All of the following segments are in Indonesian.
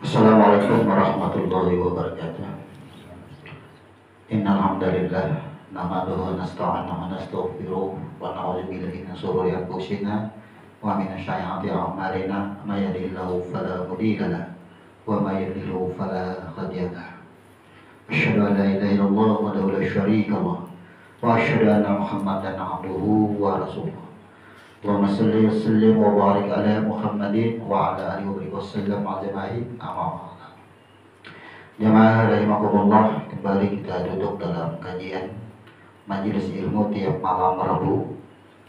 Assalamualaikum warahmatullahi wabarakatuh. Innal hamdalillah nahmaduhu wa nasta'inuhu wa nastaghfiruh wa na'udzu billahi min shururi anfusina wa min sayyiati a'malina may yahdihillahu fala mudilla lahu wa may yudlil fala hadiya lahu. Asyhadu an la ilaha illallah wahdahu la syarika lahu wa asyhadu anna Muhammadan abduhu wa rasuluh. Allahumma shalli wa sallim wa barik ala Muhammadin wa ala alihi wa sallam ajma'in. Amma ba'd. Jamaah rahimakumullah, kembali kita duduk dalam kajian Majelis Ilmu tiap malam Rabu,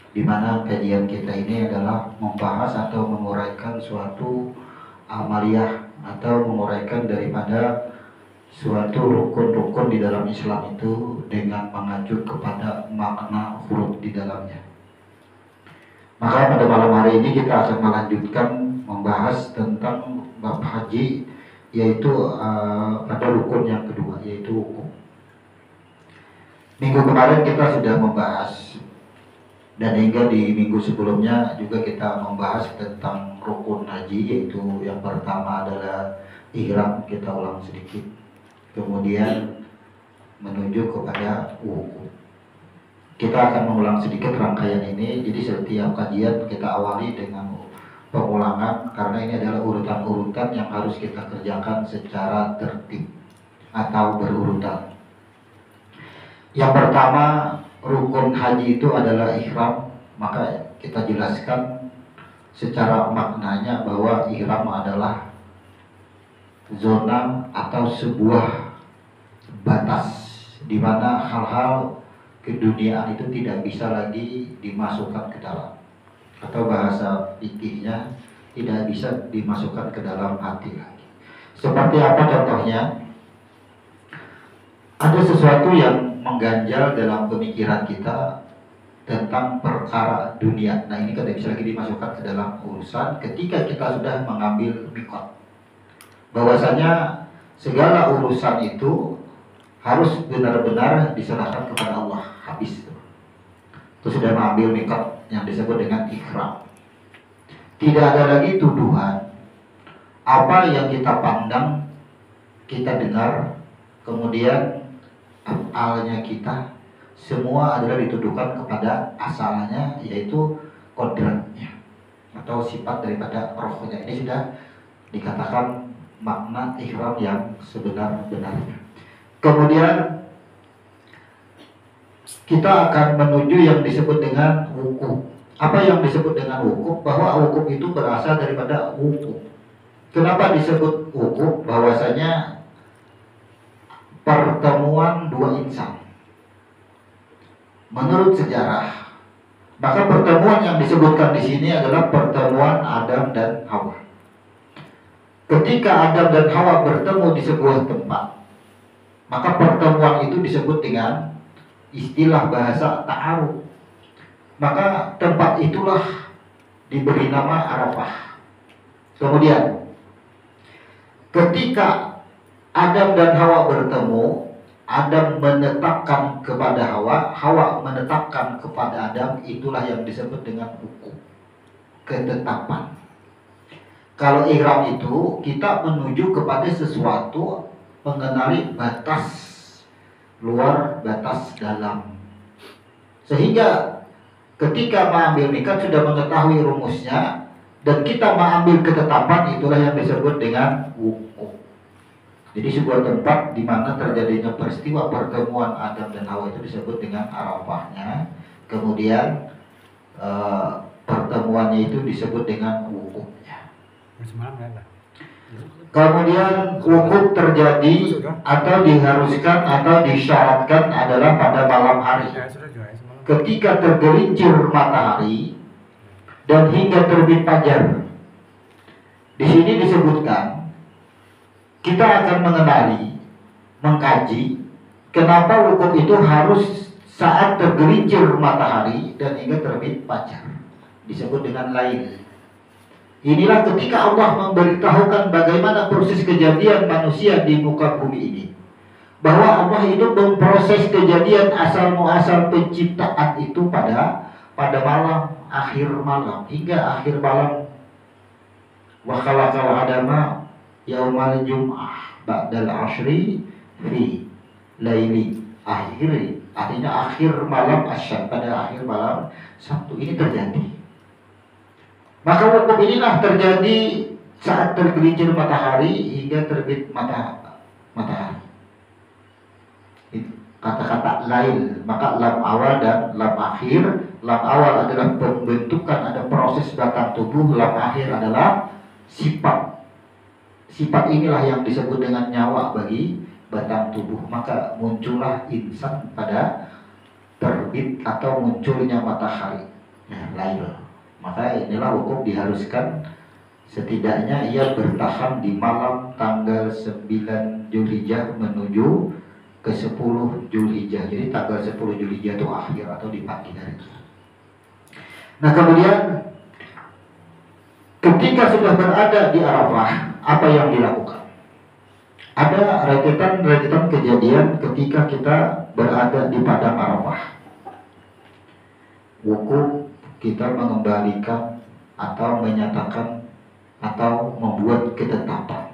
di mana kajian kita ini adalah membahas atau menguraikan suatu amaliyah atau menguraikan daripada suatu rukun-rukun di dalam Islam itu dengan mengacu kepada makna huruf di dalamnya. Maka pada malam hari ini kita akan melanjutkan membahas tentang bab haji, yaitu pada rukun yang kedua, yaitu wukuf. Minggu kemarin kita sudah membahas, dan hingga di minggu sebelumnya juga kita membahas tentang rukun haji, yaitu yang pertama adalah ihram, kita ulang sedikit, kemudian menuju kepada wukuf. Kita akan mengulang sedikit rangkaian ini, jadi setiap kajian kita awali dengan pengulangan, karena ini adalah urutan-urutan yang harus kita kerjakan secara tertib atau berurutan. Yang pertama, rukun haji itu adalah ihram. Maka kita jelaskan secara maknanya bahwa ihram adalah zona atau sebuah batas di mana hal-hal keduniaan itu tidak bisa lagi dimasukkan ke dalam, atau bahasa fikihnya tidak bisa dimasukkan ke dalam hati lagi. Seperti apa contohnya? Ada sesuatu yang mengganjal dalam pemikiran kita tentang perkara dunia. Nah, ini tidak bisa lagi dimasukkan ke dalam urusan ketika kita sudah mengambil mikot. Bahwasanya segala urusan itu harus benar-benar diserahkan kepada Allah, habis itu. Terus sudah mengambil mikot yang disebut dengan ihram. Tidak ada lagi tuduhan. Apa yang kita pandang, kita dengar, kemudian afalnya kita, semua adalah dituduhkan kepada asalnya, yaitu kodratnya atau sifat daripada rohnya. Ini sudah dikatakan makna ihram yang sebenar-benarnya. Kemudian kita akan menuju yang disebut dengan wukuf. Apa yang disebut dengan wukuf? Bahwa wukuf itu berasal daripada wukuf. Kenapa disebut wukuf? Bahwasanya pertemuan dua insan. Menurut sejarah, maka pertemuan yang disebutkan di sini adalah pertemuan Adam dan Hawa. Ketika Adam dan Hawa bertemu di sebuah tempat, maka pertemuan itu disebut dengan istilah bahasa ta'aruf. Maka tempat itulah diberi nama Arafah. Kemudian ketika Adam dan Hawa bertemu, Adam menetapkan kepada Hawa, Hawa menetapkan kepada Adam, itulah yang disebut dengan hukum, ketetapan. Kalau ihram itu kita menuju kepada sesuatu, mengenali batas luar, batas dalam. Sehingga ketika mengambil mikot sudah mengetahui rumusnya, dan kita mengambil ketetapan, itulah yang disebut dengan wukuf. Jadi sebuah tempat di mana terjadinya peristiwa pertemuan Adam dan Hawa itu disebut dengan Arafahnya. Kemudian pertemuannya itu disebut dengan wukufnya. Kemudian wukuf terjadi atau diharuskan atau disyaratkan adalah pada malam hari, ketika tergelincir matahari dan hingga terbit fajar. Di sini disebutkan kita akan mengenali, mengkaji kenapa wukuf itu harus saat tergelincir matahari dan hingga terbit fajar. Disebut dengan lail. Inilah ketika Allah memberitahukan bagaimana proses kejadian manusia di muka bumi ini. Bahwa Allah itu memproses kejadian asal muasal penciptaan itu pada malam, akhir malam, hingga akhir malam. Wa khalaqal adama yaumal jum'ah ba'dal ashri fi laili akhiri, artinya akhir malam asyad, pada akhir malam Sabtu ini terjadi. Maka wukuf inilah terjadi saat tergelincir matahari hingga terbit matahari. Kata-kata lail, maka lam awal dan lam akhir. Lam awal adalah pembentukan, ada proses batang tubuh. Lam akhir adalah sifat. Sifat inilah yang disebut dengan nyawa bagi batang tubuh. Maka muncullah insan pada terbit atau munculnya matahari, lail. Maka inilah wukuf diharuskan setidaknya ia bertahan di malam tanggal 9 Zulhijjah menuju ke 10 Zulhijjah. Jadi tanggal 10 Zulhijjah itu akhir atau di pagi hari. Nah, kemudian ketika sudah berada di Arafah, apa yang dilakukan? Ada rentetan kejadian ketika kita berada di padang Arafah. Wukuf kita mengembalikan atau menyatakan atau membuat ketetapan.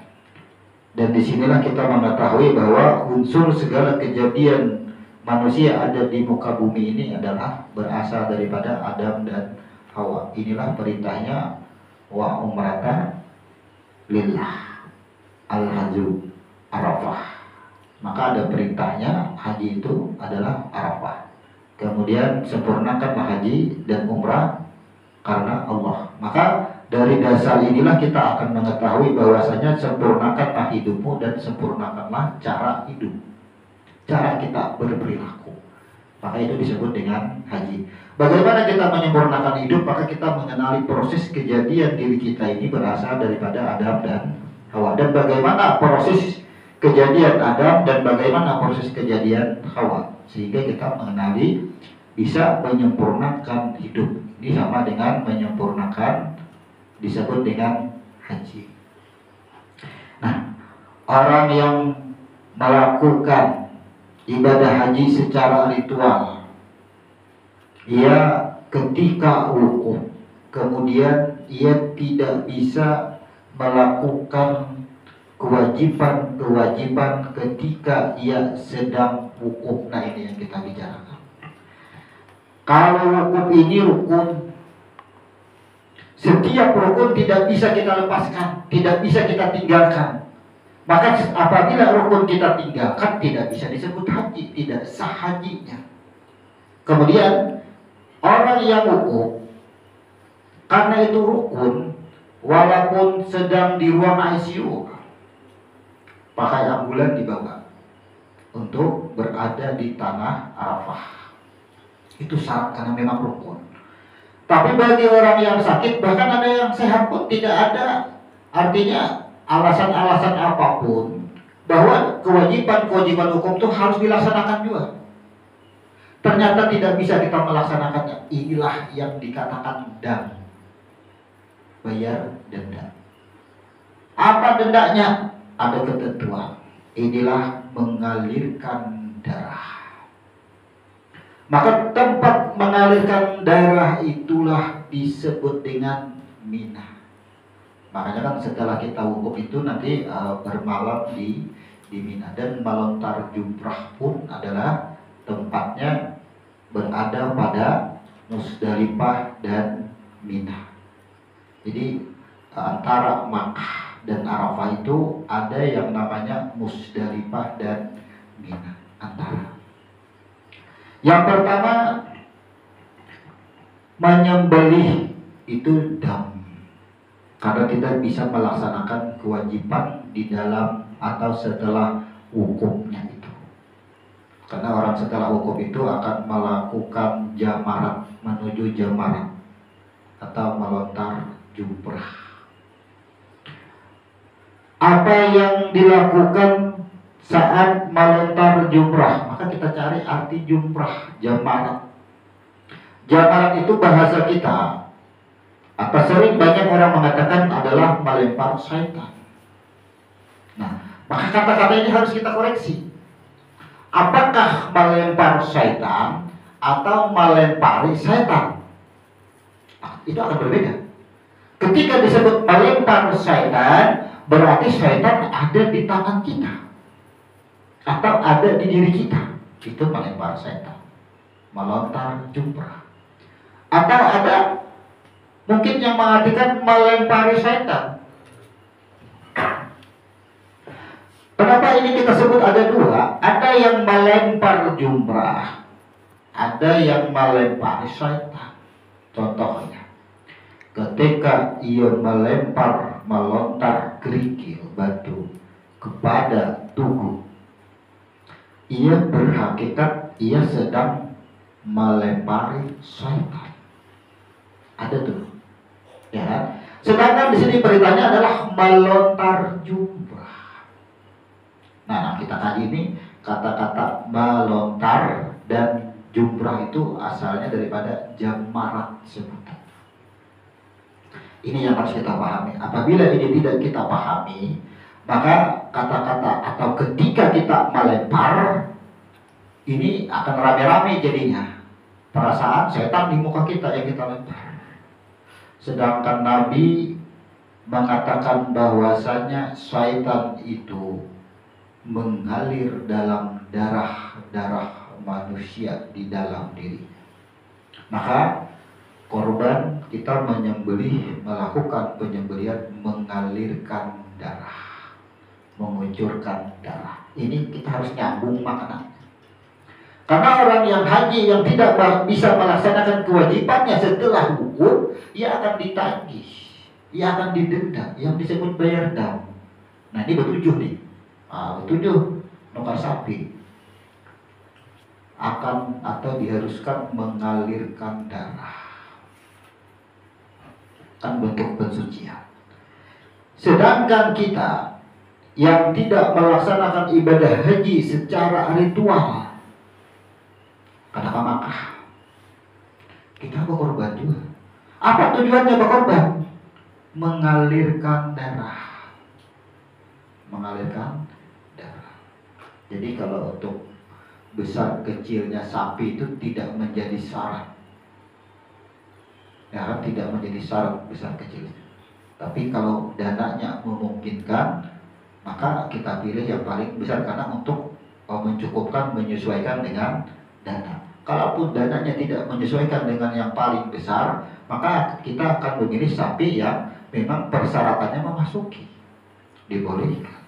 Dan disinilah kita mengetahui bahwa unsur segala kejadian manusia ada di muka bumi ini adalah berasal daripada Adam dan Hawa. Inilah perintahnya, wa umrata lillah al-haju Arafah. Maka ada perintahnya, haji itu adalah Arafah. Kemudian sempurnakanlah haji dan umrah karena Allah. Maka dari dasar inilah kita akan mengetahui bahwasanya sempurnakanlah hidupmu dan sempurnakanlah cara hidup, cara kita berperilaku. Maka itu disebut dengan haji. Bagaimana kita menyempurnakan hidup? Maka kita mengenali proses kejadian diri kita ini berasal daripada Adam dan Hawa. Dan bagaimana proses kejadian Adam dan bagaimana proses kejadian Hawa. Sehingga kita mengenali bisa menyempurnakan hidup. Ini sama dengan menyempurnakan, disebut dengan haji. Nah, orang yang melakukan ibadah haji secara ritual, ia ketika wukuf, kemudian ia tidak bisa melakukan kewajiban ketika ia sedang wukuf. Nah, ini yang kita bicarakan. Kalau wukuf ini rukun, setiap rukun tidak bisa kita lepaskan, tidak bisa kita tinggalkan. Maka apabila rukun kita tinggalkan, tidak bisa disebut haji, tidak sah hajinya. Kemudian orang yang wukuf, karena itu rukun, walaupun sedang di ruang ICU, pakai ambulan dibawa untuk berada di tanah Arafah. Itu syarat karena memang rukun. Tapi bagi orang yang sakit, bahkan ada yang sehat pun tidak ada, artinya alasan-alasan apapun bahwa kewajiban hukum itu harus dilaksanakan juga, ternyata tidak bisa kita melaksanakannya. Inilah yang dikatakan dam, bayar denda. Apa dendanya? Ada ketentuan. Inilah mengalirkan darah. Maka tempat mengalirkan darah itulah disebut dengan Mina. Makanya kan setelah kita wukuf itu nanti bermalam di Mina. Dan melontar jumrah pun adalah tempatnya berada pada Musdalifah dan Mina. Jadi antara Makkah dan Arafah itu ada yang namanya Musdalifah dan Mina. Antara yang pertama, menyembelih itu dam, karena tidak bisa melaksanakan kewajiban di dalam atau setelah wukufnya itu. Karena orang setelah wukuf itu akan melakukan jamarat, menuju jamarat atau melontar jumrah. Apa yang dilakukan saat melontar jumrah? Maka kita cari arti jumrah, jamarat. Jamarat itu bahasa kita, apa sering banyak orang mengatakan adalah melempar syaitan. Nah, maka kata-kata ini harus kita koreksi. Apakah melempar syaitan atau melempari syaitan? Nah, itu akan berbeda. Ketika disebut melempar syaitan, berarti syaitan ada di tangan kita atau ada di diri kita. Itu melempar syaitan, melontar jumrah. Atau ada mungkin yang mengartikan melempari syaitan. Kenapa ini kita sebut ada dua? Ada yang melempar jumrah, ada yang melempar syaitan. Contohnya, ketika ia melontar kerikil batu kepada tugu, ia berhakikat ia sedang melempari syaitan. Ada tuh, ya. Sedangkan di sini beritanya adalah melontar jumrah. Nah, kita kaji ini kata-kata melontar dan jumrah itu asalnya daripada jamarat sebutan. Ini yang harus kita pahami. Apabila ini tidak kita pahami, maka kata-kata atau ketika kita melempar, ini akan rame-rame jadinya. Perasaan setan di muka kita yang kita lempar. Sedangkan Nabi mengatakan bahwasanya syaitan itu mengalir dalam darah manusia di dalam diri. Maka korban kita melakukan penyembelihan mengalirkan darah, mengucurkan darah. Ini kita harus nyambung makna. Karena orang yang haji yang tidak bisa melaksanakan kewajibannya setelah wukuf, ia akan ditagih, ia akan didenda, yang disebut bayar dam. Nah, ini betujuh nih. Betujuh nukar sapi akan atau diharuskan mengalirkan darah, kan bentuk pensucian. Sedangkan kita yang tidak melaksanakan ibadah haji secara ritual, katakan Makkah, kita berkorban juga. Apa tujuannya berkorban? Mengalirkan darah, mengalirkan darah. Jadi kalau untuk besar kecilnya sapi itu tidak menjadi syarat, ya, tidak menjadi syarat besar kecil. Tapi kalau dananya memungkinkan, maka kita pilih yang paling besar karena untuk mencukupkan, menyesuaikan dengan dana. Kalaupun dananya tidak menyesuaikan dengan yang paling besar, maka kita akan memilih sapi yang memang persyaratannya memasuki, dibolehkan.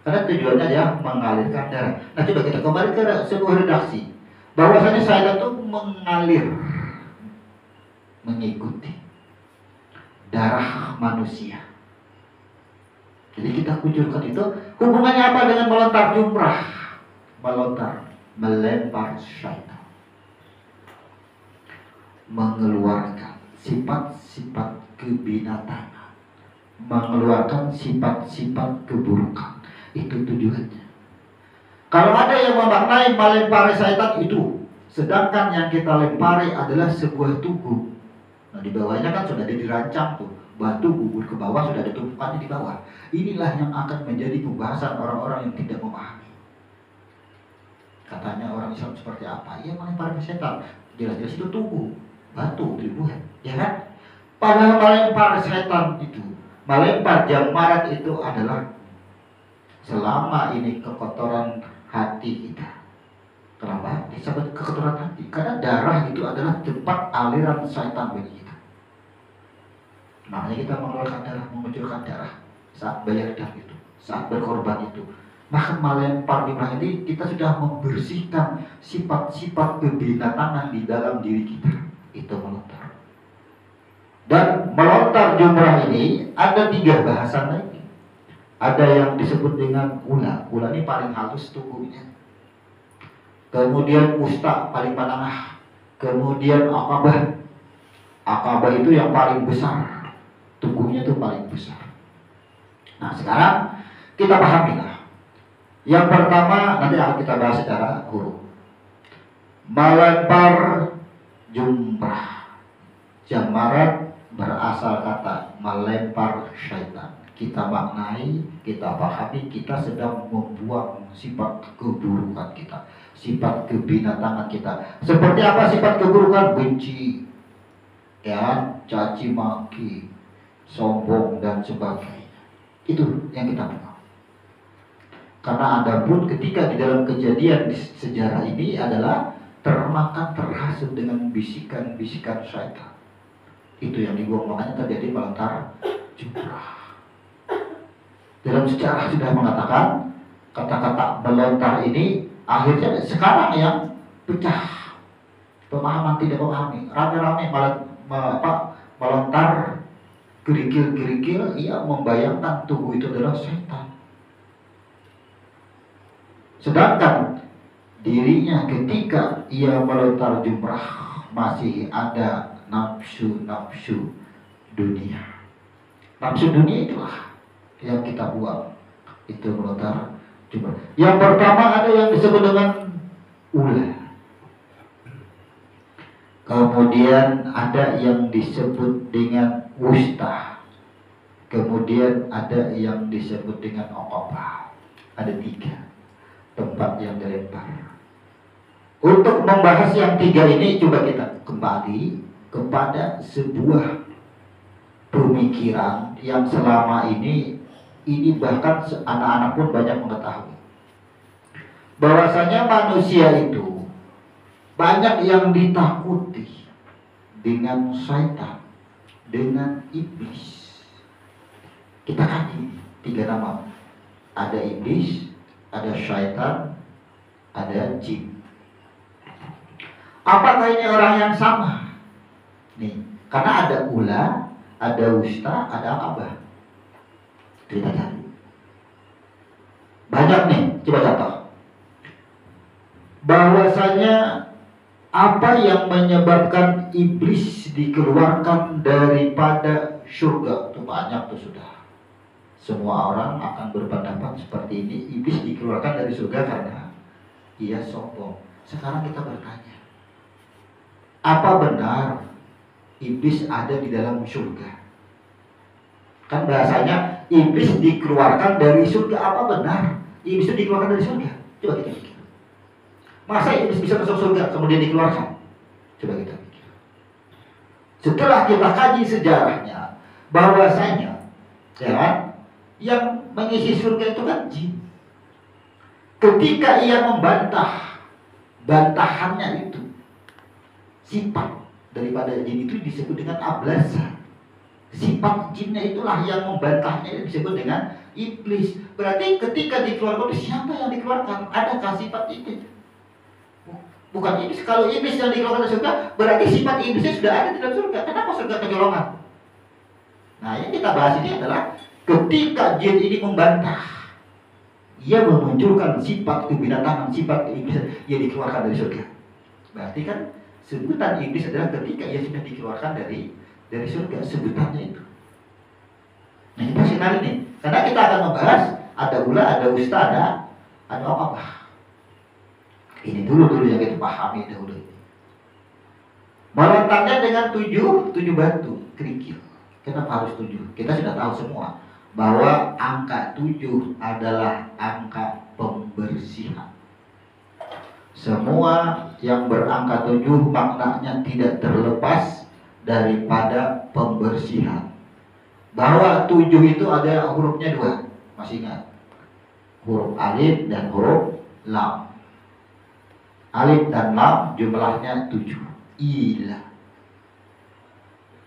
Karena tujuannya ya mengalirkan darah. Nah, coba kita kembali ke sebuah redaksi. Bahwasanya syaitan itu mengalir, mengikuti darah manusia. Jadi kita kucurkan itu hubungannya apa dengan melontar jumrah? Melempar syaitan, mengeluarkan sifat-sifat kebinatangan, mengeluarkan sifat-sifat keburukan. Itu tujuannya. Kalau ada yang memaknai melempari syaitan itu, sedangkan yang kita lempari adalah sebuah tugu. Nah, di bawahnya kan sudah ada dirancang tuh, batu bubur ke bawah sudah ada tumpukannya di bawah. Inilah yang akan menjadi pembahasan orang-orang yang tidak memahami. Katanya orang Islam seperti apa? Ia melempari syaitan. Jelas-jelas itu tugu, batu dibuat, ya kan? Padahal melempar syaitan itu, melempar jamarat itu adalah selama ini kekotoran hati kita. Kenapa disebut kekotoran hati? Karena darah itu adalah tempat aliran syaitan bagi kita. Makanya kita mengeluarkan darah, mengucurkan darah saat bayar dam itu, saat berkorban itu. Maka melempar jumrah ini kita sudah membersihkan sifat-sifat kebinatangan di dalam diri kita. Itu melontar. Dan melontar jumrah ini ada 3 bahasan lagi. Ada yang disebut dengan ula. Ula ini paling halus tubuhnya. Kemudian usta paling menengah. Kemudian akabah. Akabah itu yang paling besar. Tubuhnya itu paling besar. Nah, sekarang kita pahamilah. Yang pertama nanti akan kita bahas secara huruf. Melempar jumrah. Jamarat berasal kata melempar syaitan. Kita maknai, kita pahami, kita sedang membuang sifat keburukan kita, sifat kebinatangan kita. Seperti apa sifat keburukan? Benci, ya, caci maki, sombong dan sebagainya. Itu yang kita buang. Karena adapun ketika di dalam kejadian di sejarah ini adalah termakan terhasut dengan bisikan-bisikan syaitan. Itu yang dibuang, makanya terjadi melontar jumrah. Dalam sejarah sudah mengatakan kata-kata melontar ini akhirnya sekarang yang pecah pemahaman, tidak memahami, rame-rame melontar gerigil-gerigil, ia membayangkan tubuh itu adalah setan. Sedangkan dirinya ketika ia melontar jumrah masih ada nafsu-nafsu dunia. Nafsu dunia itulah yang kita buang. Itu melontar jumrah. Yang pertama ada yang disebut dengan ula. Kemudian ada yang disebut dengan wusta. Kemudian ada yang disebut dengan oqobah. Ada 3 tempat yang dilempar. Untuk membahas yang 3 ini, coba kita kembali kepada sebuah pemikiran yang selama ini bahkan anak-anak pun banyak mengetahui, bahwasanya manusia itu banyak yang ditakuti dengan syaitan, dengan iblis. Kita kaji 3 nama. Ada iblis, ada syaitan, ada jin. Apakah ini orang yang sama? Nih, karena ada ula, ada wusta, ada akabah. Kita cari. Banyak nih, coba contoh. Bahwasanya apa yang menyebabkan iblis dikeluarkan daripada surga itu banyak tuh sudah. Semua orang akan berpendapat seperti ini. Iblis dikeluarkan dari surga karena ia sombong. Sekarang kita bertanya, apa benar iblis ada di dalam surga? Kan bahasanya iblis dikeluarkan dari surga. Apa benar iblis itu dikeluarkan dari surga? Coba kita pikir. Masa iblis bisa masuk surga kemudian dikeluarkan? Coba kita pikir. Setelah kita kaji sejarahnya, bahwasanya ya kan, yang mengisi surga itu kan jin. Ketika ia membantah, bantahannya itu sifat daripada jin itu disebut dengan ablasa. Sifat jinnya itulah yang membantahnya disebut dengan iblis. Berarti ketika dikeluarkan, siapa yang dikeluarkan? Adakah sifat iblis? Bukan iblis. Kalau iblis yang dikeluarkan dari surga, berarti sifat iblisnya sudah ada di dalam surga. Kenapa surga kecolongan? Nah, yang kita bahas ini adalah ketika jin ini membantah, ia memunculkan sifat kebinatangan, sifat keiblis, ia dikeluarkan dari surga. Berarti kan sebutan iblis adalah ketika ia sudah dikeluarkan dari surga, sebutannya itu. Nah, kita sekarang nih, karena kita akan membahas ada ula, ada wusta, ada apa? Ini dulu yang kita pahami dahulu ini. Melontarnya dengan 7 batu kerikil. Kenapa harus 7? Kita sudah tahu semua bahwa angka 7 adalah angka pembersihan. Semua yang berangka 7 maknanya tidak terlepas daripada pembersihan. Bahwa 7 itu ada hurufnya 2. Masih ingat? Huruf alif dan huruf lam. Alif dan lam jumlahnya 7. Ilah,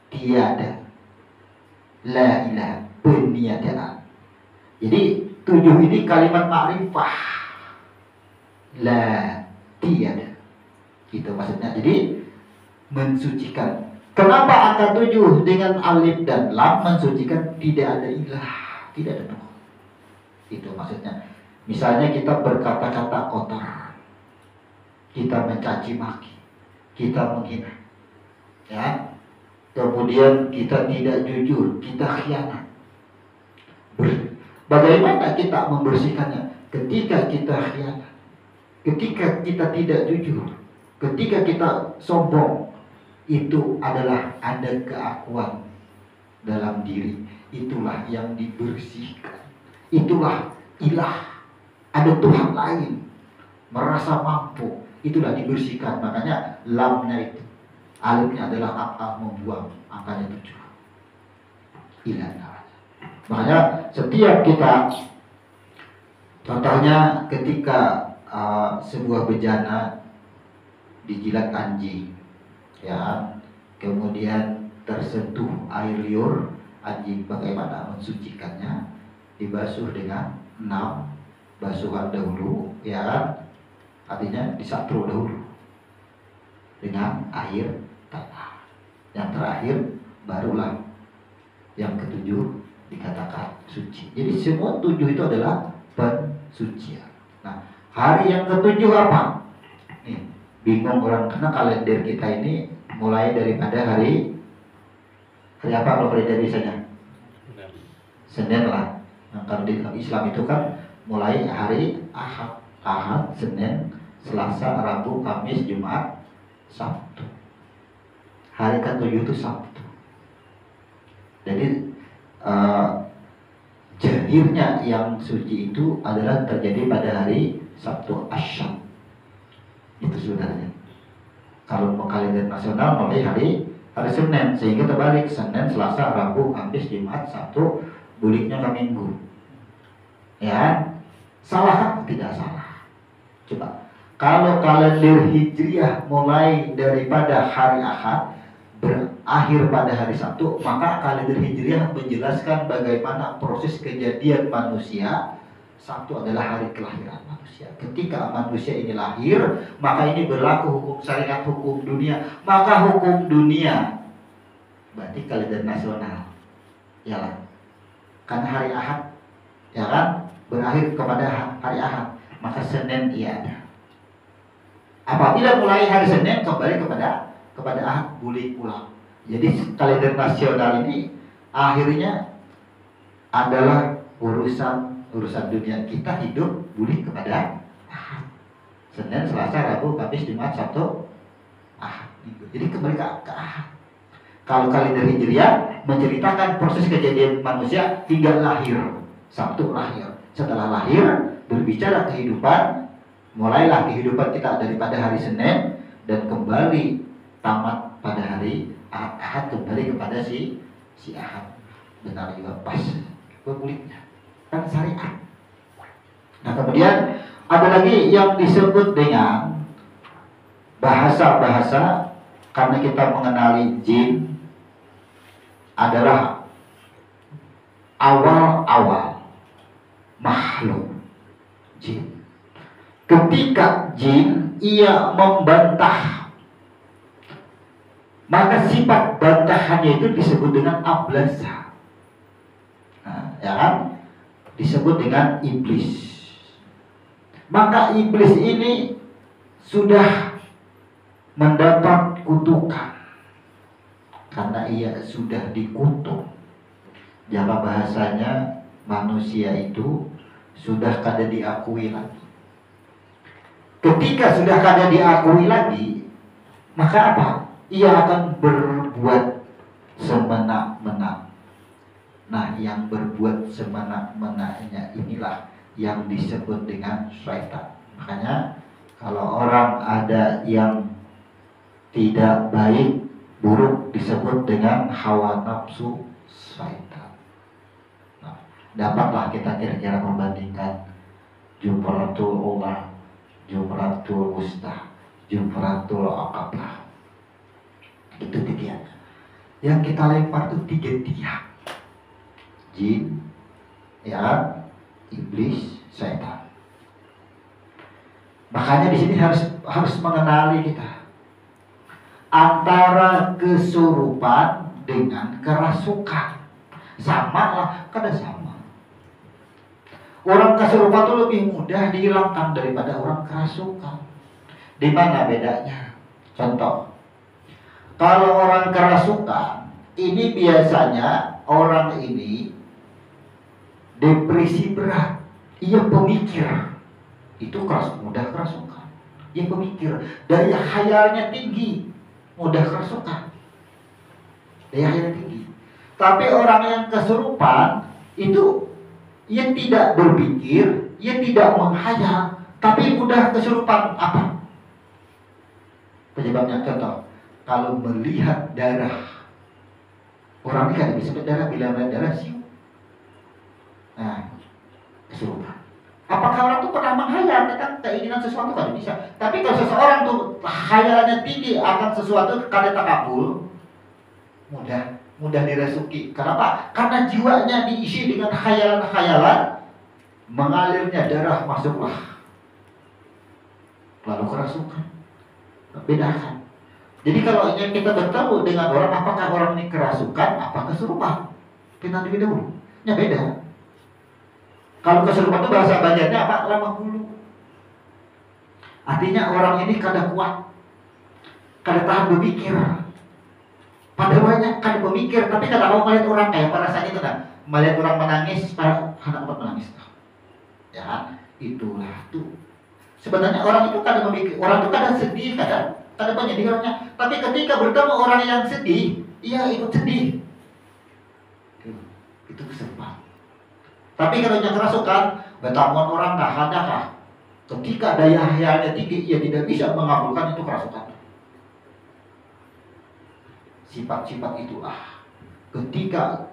tiada, la ilaha, peniadaan. Jadi 7 ini kalimat ma'rifah. La, tiada. Itu maksudnya. Jadi mensucikan. Kenapa angka 7 dengan alif dan lam mensucikan? Tidak ada ilah, tidak ada Tuhan. Itu maksudnya. Misalnya kita berkata-kata kotor, kita mencaci maki, kita menghina, ya. Kemudian kita tidak jujur, kita khianat. Bagaimana kita membersihkannya? Ketika kita khianat, ketika kita tidak jujur, ketika kita sombong, itu adalah ada keakuan dalam diri. Itulah yang dibersihkan. Itulah ilah. Ada Tuhan lain, merasa mampu. Itulah dibersihkan. Makanya lamnya itu, alifnya adalah angka membuang, angkanya 7. Ilah namanya. Makanya setiap kita, contohnya ketika sebuah bejana dijilat anjing, ya, kemudian tersentuh air liur, anjing bagaimana mensucikannya? Dibasuh dengan 6 basuhan dahulu, ya kan? Artinya disatru dahulu dengan air tanah. Yang terakhir barulah yang ketujuh dikatakan suci. Jadi semua 7 itu adalah pensucian. Nah, hari yang ketujuh apa? Nih, bingung orang karena kalender kita ini mulai daripada hari apa kalau kalender biasanya? Senin lah. Nah, kalau di Islam itu kan mulai hari Ahad, Senin, Selasa, Rabu, Kamis, Jumat, Sabtu. Hari ke-7 itu Sabtu. Jadi jahirnya yang suci itu adalah terjadi pada hari Sabtu Asyam. Itu sebenarnya. Kalau mau kalender nasional mulai hari Senin, sehingga terbalik Senin, Selasa, Rabu, Kamis, Jumat, Sabtu, buliknya ke Minggu. Ya, salah kan? Tidak salah. Coba, kalau kalender Hijriah mulai daripada hari Ahad berakhir pada hari Sabtu, maka kalender Hijriah menjelaskan bagaimana proses kejadian manusia. Sabtu adalah hari kelahiran manusia. Ketika manusia ini lahir, maka ini berlaku hukum syariat, hukum dunia. Maka hukum dunia berarti kalender nasional, ya kan? Karena hari Ahad, ya kan, berakhir kepada hari Ahad, maka Senin ia ada. Apabila mulai hari Senin kembali kepada Ahad, boleh pulang. Jadi kalender nasional ini akhirnya adalah urusan dunia. Kita hidup boleh kepada Ahad. Senin, Selasa, Rabu, Kamis, Jumat, Sabtu, Ahad. Jadi kembali ke Ahad. Kalau kalender Hijriah menceritakan proses kejadian manusia hingga lahir. Sabtu lahir. Setelah lahir berbicara kehidupan, mulailah kehidupan kita daripada hari Senin dan kembali tamat pada hari Ahad, kembali kepada si Ahad. Benar juga pas pemulihnya kan syariat. Nah, kemudian ada lagi yang disebut dengan bahasa-bahasa, karena kita mengenali jin adalah awal-awal makhluk jin. Ketika jin ia membantah, maka sifat bantahannya itu disebut dengan ablasa. Nah, ya kan? Disebut dengan iblis. Maka iblis ini sudah mendapat kutukan karena ia sudah dikutuk. Jika bahasanya manusia itu sudah kada diakui lagi. Ketika sudah kada diakui lagi, maka apa? Ia akan berbuat semena-mena. Nah, yang berbuat semena-menanya inilah yang disebut dengan syaitan. Makanya kalau orang ada yang tidak baik, buruk, disebut dengan hawa nafsu syaitan. Nah, dapatlah kita kira-kira membandingkan Jumratul Ula, Jumratul Wusta, Jumratul Aqabah. Itu tiga. Yang kita lempar itu 3 tiang. Jin, ya, iblis, syaitan. Makanya di sini harus mengenali kita antara kesurupan dengan kerasukan. Sama lah, kada sama. Orang kesurupan itu lebih mudah dihilangkan daripada orang kerasukan. Di mana bedanya? Contoh, kalau orang kerasukan ini biasanya orang ini depresi berat, ia pemikir, itu mudah kerasukan. Ia pemikir, daya khayalnya tinggi, mudah kerasukan. Daya khayalnya tinggi. Tapi orang yang kesurupan itu ia tidak berpikir, ia tidak menghayal, tapi mudah kesurupan. Apa penyebabnya? Contoh, kalau melihat darah, orang ini kan bisa darah, bila melihat darah siu. Nah, kesurupan. Apakah orang itu pernah menghayal tentang keinginan sesuatu? Kan bisa. Tapi kalau seseorang tuh khayalannya tinggi akan sesuatu kadang tak kabul, mudah dirasuki. Kenapa? Karena jiwanya diisi dengan khayalan-khayalan, mengalirnya darah masuklah, lalu kerasukan. Bedakan. Jadi kalau ingin kita bertemu dengan orang, apakah orang ini kerasukan, apa kesurupan? Kita lebih dahulu. Ya beda. Kalau kesurupan itu bahasa Banjarnya apa? Lama hulu. Artinya orang ini kada kuat, kada tahan berpikir. Padahal banyak kada berpikir, tapi kada mau melihat orang kayak pada saat itu kan. Melihat orang menangis, anak dapat menangis. Ya, itulah tuh. Sebenarnya orang itu kada memikir, orang itu kada sedih, kada banyak orangnya. Tapi ketika bertemu orang yang sedih, ia ikut sedih. Itu kesurupan. Tapi kalau yang kerasukan, betamuan orang dah hadakah. Ketika daya hayalnya tinggi, ia tidak bisa mengabulkan itu kerasukan. Sifat-sifat itulah ketika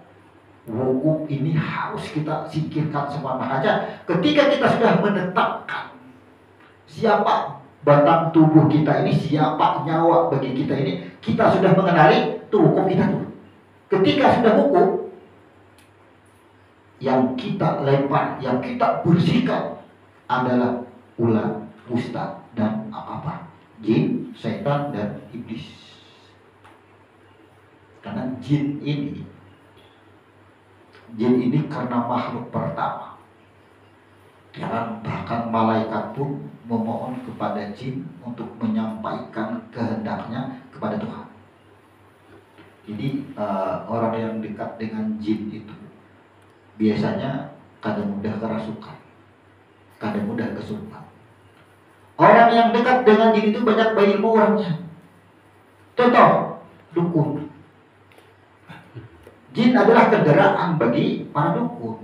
wukuf ini harus kita singkirkan semua. Makanya ketika kita sudah menetapkan siapa batang tubuh kita ini, siapa nyawa bagi kita ini, kita sudah mengenali tuh wukuf kita tuh. Ketika sudah wukuf, yang kita lempar, yang kita bersihkan adalah ular, ustaz, dan apa-apa, jin, setan, dan iblis. Karena jin ini karena makhluk pertama. Karena bahkan malaikat pun memohon kepada jin untuk menyampaikan kehendaknya kepada Tuhan. Jadi orang yang dekat dengan jin itu biasanya kadang mudah kerasukan, kadang mudah kesurupan. Orang yang dekat dengan jin itu banyak berilmu orangnya. Contoh, dukun. Jin adalah kendaraan bagi para dukun.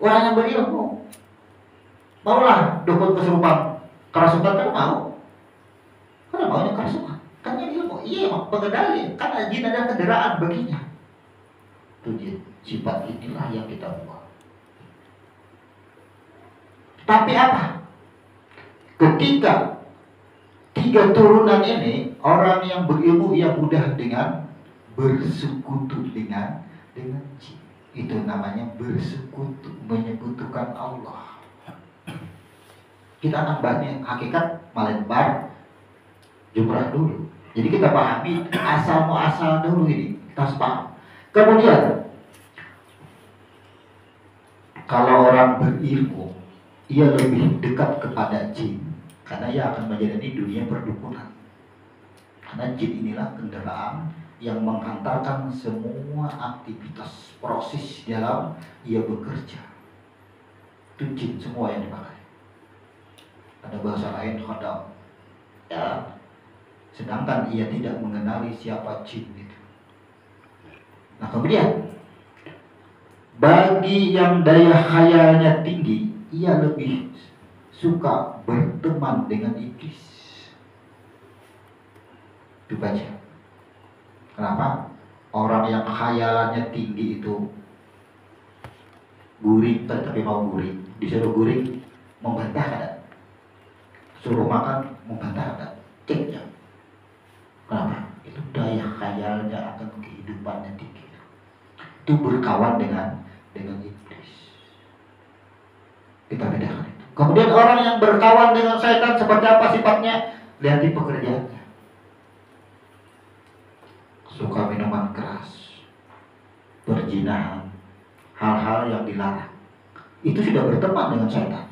Orang yang berilmu. Maulah dukun kesurupan, kerasukan kan mau. Karena maunya kerasukan. Karena ilmu, iya pengendali. Karena jin adalah kendaraan baginya. Itu jin. Sifat inilah yang kita buat. Tapi apa? Ketika 3 turunan ini, orang yang berilmu ia mudah dengan bersekutu dengan jin. Itu namanya bersekutu, menyekutukan Allah. Kita akan bahas hakikat malembar jumrah dulu. Jadi kita pahami asal muasal dulu ini, kita harus paham. Kemudian kalau orang berilmu, ia lebih dekat kepada jin karena ia akan menjalani dunia perdukunan. Karena jin inilah kendaraan yang menghantarkan semua aktivitas proses dalam ia bekerja. Itu jin semua yang dipakai. Ada bahasa lain khodam. Ya. Sedangkan ia tidak mengenali siapa jin itu. Nah kemudian bagi yang daya khayalnya tinggi, ia lebih suka berteman dengan iblis. Dibaca. Kenapa? Orang yang khayalannya tinggi itu guring, tapi mau guring, disuruh guring membantah kada, suruh makan membantah kada, ceknya. Kenapa? Itu daya khayalnya akan kehidupannya tinggi. Itu berkawan dengan iblis. Kita bedakan itu. Kemudian orang yang berkawan dengan setan seperti apa sifatnya? Lihat di pekerjaannya. Suka minuman keras, perzinahan, hal-hal yang dilarang. Itu sudah berteman dengan setan.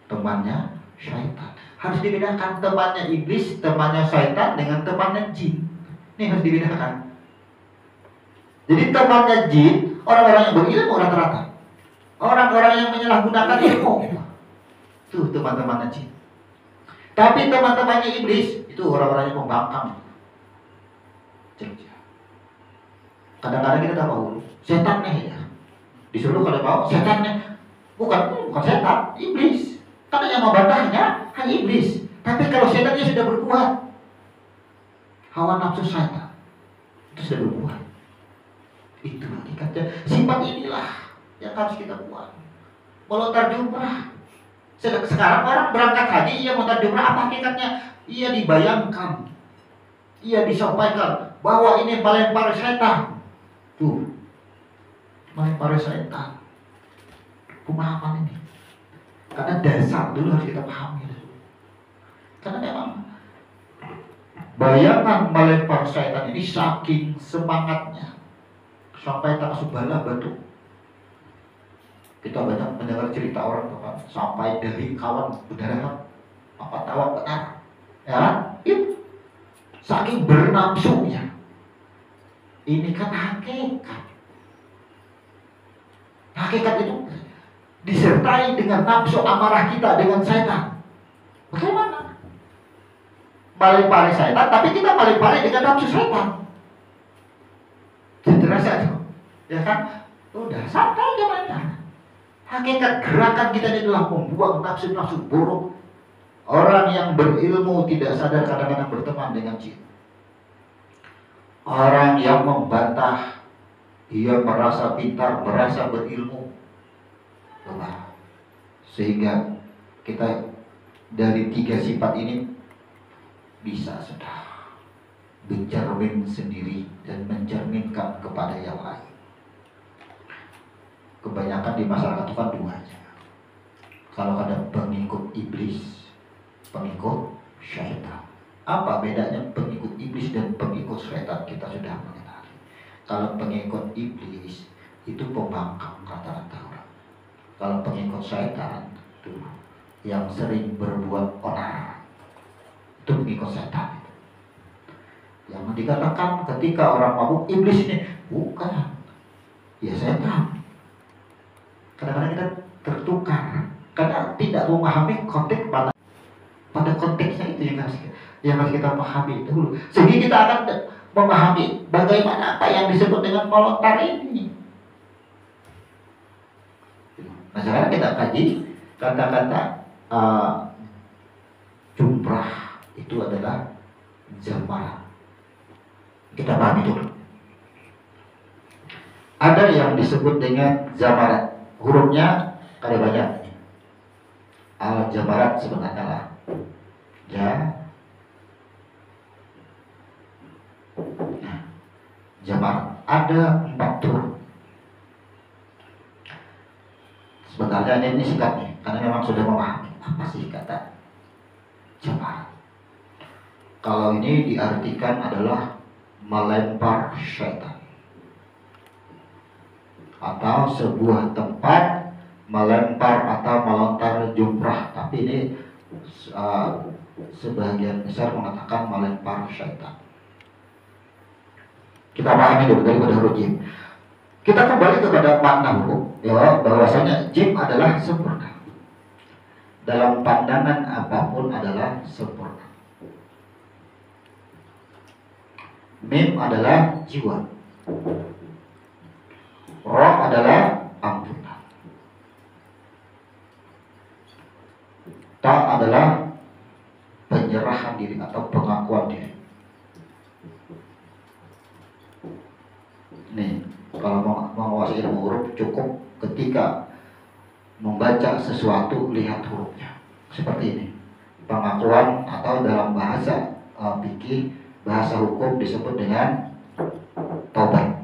Temannya setan. Harus dibedakan temannya iblis, temannya setan dengan temannya jin. Ini harus dibedakan. Jadi temannya jin, orang-orang yang berilmu rata-rata. Orang-orang yang menyalahgunakan ilmu. Itu teman-temannya jin. Tapi teman-temannya iblis, itu orang-orang yang membangkang. Kadang-kadang kita tak mau setannya ya. Disuruh kalau mau setannya. Bukan setan, iblis. Karena yang membantahnya hanya iblis. Tapi kalau setannya sudah berbuat, hawa nafsu setan itu sudah berbuat. Itu hakikatnya. Sifat inilah yang harus kita buat. Melontar jumrah. Sekarang orang berangkat haji, ia melontar jumrah, apa hakikatnya? Ia dibayangkan, ia disampaikan bahwa ini melempar setan. Tuh, melempar setan. Pemahaman ini. Karena dasar dulu harus kita pahami. Karena memang bayangan melempar setan ini saking semangatnya sampai tak subala batu. Kita banyak mendengar cerita orang kan, sampai dari kawan berdarah apa tahu benar, ya itu saking bernafsunya. Ini kan hakikat. Hakikat itu disertai dengan nafsu amarah kita dengan setan. Bagaimana? Melempari setan, tapi kita melempari dengan nafsu setan. Terasa tuh, ya kan? Udah santai aja mainnya. Hakikat gerakan kita ini adalah membuang nafsu-nafsu buruk. Orang yang berilmu tidak sadar kadang-kadang berteman dengan jin. Orang yang membantah, ia merasa pintar, merasa berilmu. Sehingga kita dari 3 sifat ini bisa sudah mencermin sendiri dan mencerminkan kepada yang lain. Kebanyakan di masyarakat itu kan 2 aja. Kalau ada pengikut iblis, pengikut syaitan. Apa bedanya pengikut iblis dan pengikut syaitan? Kita sudah mengenali. Kalau pengikut iblis itu pembangkang rata-rata orang. Kalau pengikut syaitan itu yang sering berbuat onar, itu pengikut syaitan. Yang dikatakan ketika orang mabuk iblis ini bukan, ya setan. Kadang-kadang kita tertukar karena tidak memahami konteks pada konteksnya itu yang harus kita pahami dulu. Sehingga kita akan memahami bagaimana apa yang disebut dengan melontar ini. Nah sekarang kita kaji kata-kata jumrah itu adalah jamarat. Kita pahami dulu. Ada yang disebut dengan jamarat. Hurufnya ada banyak. Al-jamarat sebenarnya lah. Jamarat ada 4 huruf. Sebenarnya ini sikapnya, karena memang sudah memahami apa sih kata jamarat. Kalau ini diartikan adalah melempar syaitan atau sebuah tempat melempar atau melontar jumrah, tapi ini sebagian besar mengatakan melempar syaitan. Kita pahami dulu daripada huruf jim. Kita kembali kepada makna huruf, ya, bahwasanya jim adalah sempurna. Dalam pandangan apapun adalah sempurna. Mim adalah jiwa. Ra adalah ampunan. Ta adalah penyerahan diri atau pengakuan diri. Nih, kalau menguasai ilmu huruf cukup ketika membaca sesuatu lihat hurufnya. Seperti ini. Pengakuan atau dalam bahasa fikih, bahasa hukum disebut dengan taubat.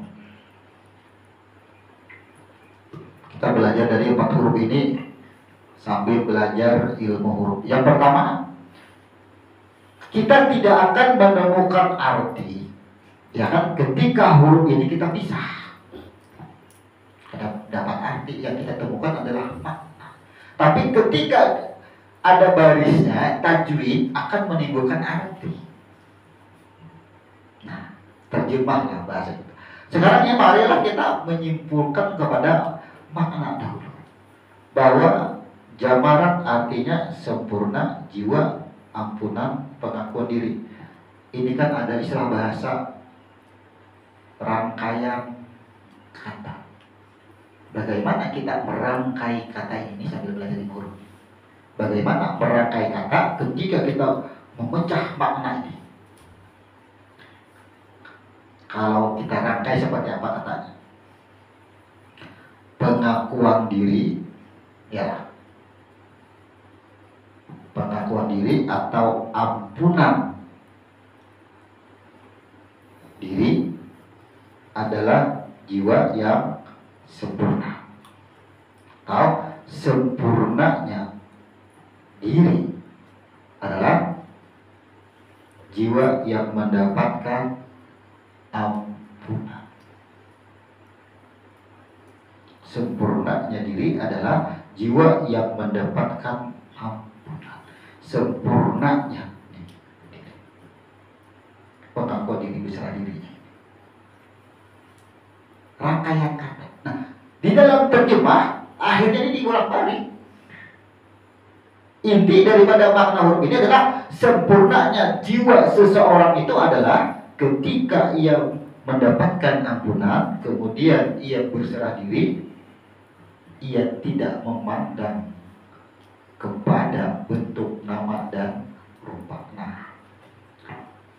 Kita belajar dari 4 huruf ini sambil belajar ilmu huruf. Yang pertama, kita tidak akan menemukan arti, ya kan, ketika huruf ini kita pisah. Dapat arti yang kita temukan adalah makna. Tapi ketika ada barisnya, tajwid akan menimbulkan arti. Nah, terjemahlah bahasa kita. Sekarang ya marilah kita menyimpulkan kepada makna dahulu, bahwa jamarat artinya sempurna, jiwa, ampunan, pengakuan diri. Ini kan ada istilah bahasa rangkaian kata. Bagaimana kita merangkai kata ini sambil belajar di huruf? Bagaimana merangkai kata ketika kita memecah makna ini? Kalau kita rangkai seperti apa katanya? pengakuan diri, ya, pengakuan diri atau ampunan diri adalah jiwa yang sempurna. Atau sempurnanya diri adalah jiwa yang mendapatkan ampunan. Sempurnanya diri adalah jiwa yang mendapatkan ampunan. Sempurnanya diri. Pengakuan diri besar dirinya. Rangkaian kata. Nah, di dalam terjemah akhirnya ini dibolak-balik. Inti daripada makna huruf ini adalah sempurnanya jiwa seseorang itu adalah ketika ia mendapatkan ampunan, kemudian ia berserah diri, ia tidak memandang kepada bentuk nama dan rupa. Nah,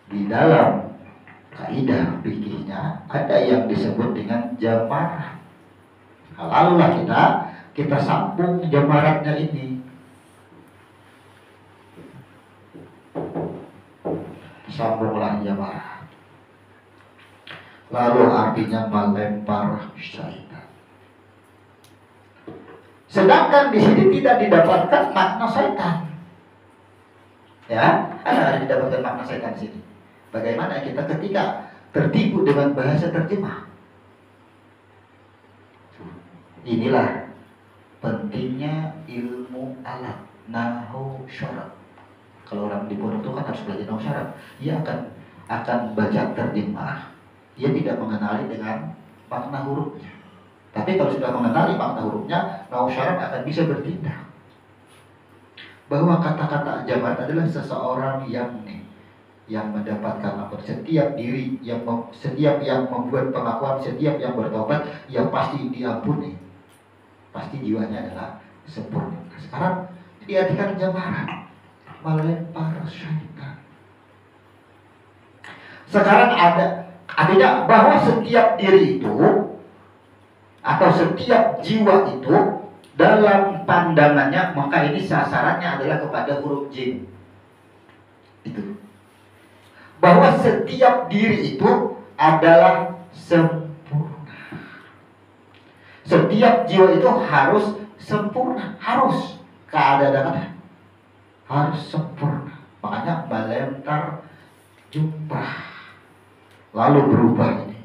di dalam kaidah fikihnya ada yang disebut dengan jamarat. Nah, lalulah kita sambung jamaratnya ini. Sambunglah jamarat. Lalu artinya melempar syaitan. Sedangkan di sini tidak didapatkan makna syaitan. Ya, ada didapatkan makna syaitan di sini. Bagaimana kita ketika tertipu dengan bahasa terjemah? Inilah pentingnya ilmu alat nahwu syaraf. Kalau orang di pondok itu kan harus belajar nahwu syaraf. Ia akan baca terjemah. Ia tidak mengenali dengan makna hurufnya. Tapi kalau sudah mengenali makna hurufnya, nahwu syaraf akan bisa bertindak. Bahwa kata-kata jamarat adalah seseorang yang mendapatkan apa? Setiap yang membuat pengakuan, setiap yang bertobat, yang pasti diampuni. Pasti jiwanya adalah sempurna. Sekarang diartikan jamarat, melempar syaitan. Sekarang adanya bahwa setiap diri itu atau setiap jiwa itu dalam pandangannya, maka ini sasarannya adalah kepada huruf jim. Itu. Bahwa setiap diri itu adalah sempurna. Setiap jiwa itu harus sempurna, harus keadaan harus sempurna. Makanya melempar jumrah. Lalu berubah ini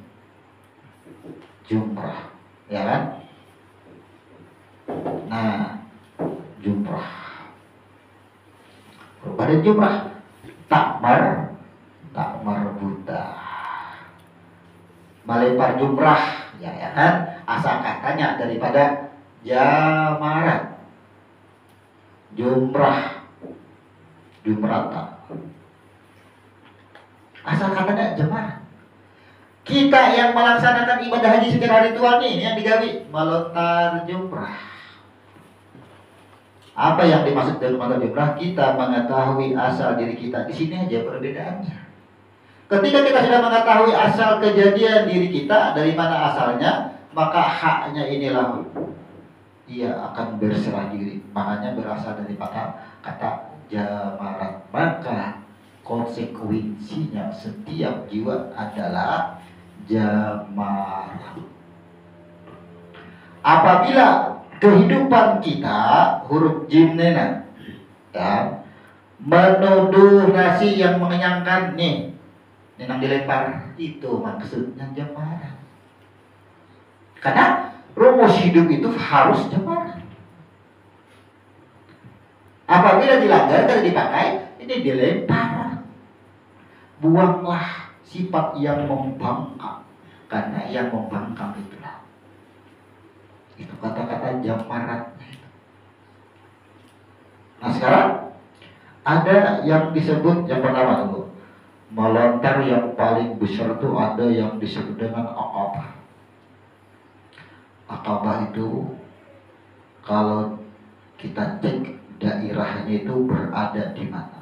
jumrah, ya kan? Nah, jumrah. Berubah dari jumrah. Takmar buta. Melempar jumrah, ya kan? Asal katanya daripada jamarat. Jumrata. Asal katanya jamarat. Kita yang melaksanakan ibadah haji secara ritual nih, yang digawi melontar jumrah. Apa yang dimaksud dengan melontar jumrah? Kita mengetahui asal diri kita. Di sini aja perbedaannya. Ketika kita sudah mengetahui asal kejadian diri kita, dari mana asalnya, maka haknya inilah ia akan berserah diri. Makanya berasal dari kata jamarat. Maka konsekuensinya setiap jiwa adalah jamarat. Apabila kehidupan kita huruf jim nena, ya, menuduh nasi yang mengenyangkan nih, nenang dilempar, itu maksudnya jamarat. Karena rumus hidup itu harus jamarat. Apabila dilanggar, tidak dipakai, ini dilempar. Buanglah sifat yang membangkang, karena yang membangkang itulah itu kata-kata jamaratnya itu. Nah sekarang ada yang disebut, yang pertama dulu, melontar yang paling besar itu ada yang disebut dengan aqabah. Aqabah itu kalau kita cek daerahnya itu berada di mana?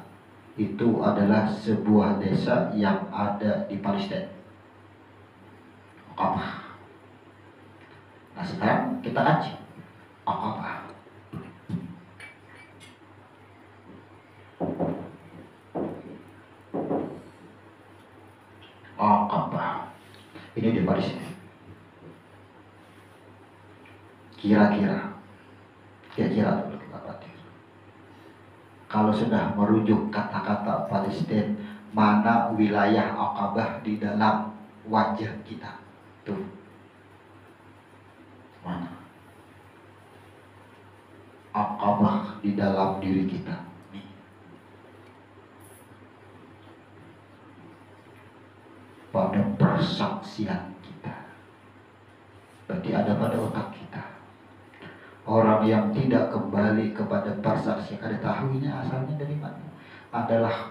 Itu adalah sebuah desa yang ada di Palestina. Aqabah. Nah sekarang kita kaji Aqabah. Aqabah ini di baris ini. Kira-kira dulu kita perhatikan. Kalau sudah merujuk kata-kata Palestina, mana wilayah Aqabah di dalam wajah kita? Tuh. Mana? Aqabah di dalam diri kita. Nih. Pada persaksian kita. Berarti ada pada otak kita. Orang yang tidak kembali kepada persaksian, ada tahunya asalnya dari mana? Adalah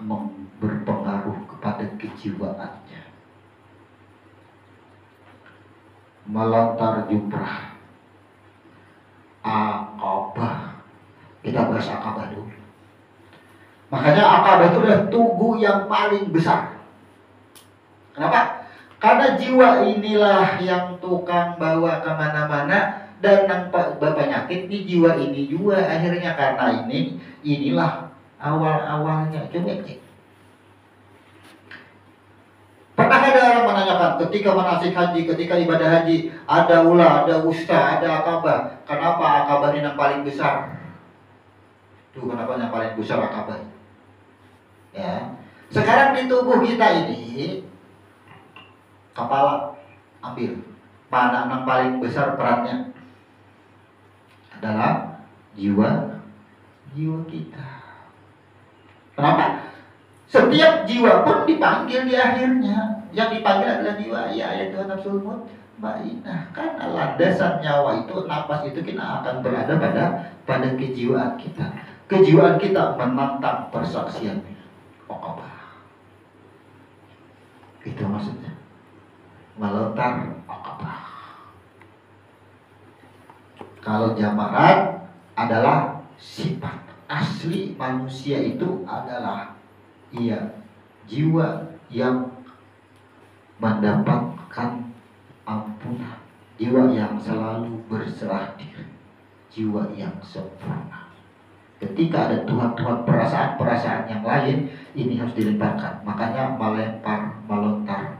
berpengaruh kepada kejiwaannya. Melontar jumrah Aqabah. Kita bahas Aqabah dulu. Makanya Aqabah itu adalah tugu yang paling besar. Kenapa? Karena jiwa inilah yang tukang bawa kemana-mana dan nampak penyakit di jiwa ini juga akhirnya. Karena inilah awal-awalnya. Coba cek. Pernah ada orang menanyakan ketika manasik haji, ketika ibadah haji, ada ula, ada wusta, ada Aqabah. Kenapa Aqabah ini yang paling besar? Tuh kenapa yang paling besar Aqabah? Ya. Sekarang di tubuh kita ini, kepala ambil, mana yang paling besar perannya? Adalah jiwa kita. Kenapa? Setiap jiwa pun dipanggil di akhirnya. Yang dipanggil adalah jiwa. Ya ayat Tuhan nafsul mutmainnah. Karena landasan nyawa itu, napas itu kita akan berada pada kejiwaan kita. Kejiwaan kita menantang persaksian Aqabah. Itu maksudnya. Melontar Aqabah. Kalau jamarat adalah sifat asli manusia itu adalah jiwa yang mendapatkan ampunan, jiwa yang selalu berserah diri, jiwa yang sempurna. Ketika ada Tuhan-Tuhan perasaan-perasaan yang lain, ini harus dilemparkan. Makanya melontar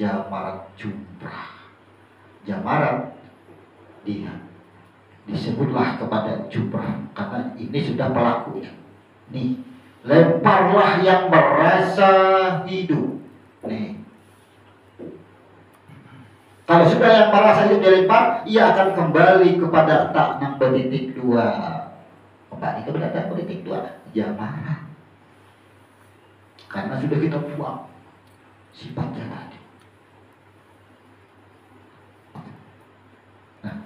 jamarat jumrah. Jamarat disebutlah kepada jumrah karena ini sudah pelakunya. Nih, lemparlah yang merasa hidup. Nih. Kalau sudah yang merasa hidup dilempar, ia akan kembali kepada tak nang titik 2. Kembali kepada titik 2, jamarat. Karena sudah kita buang sifatnya tadi. Nah,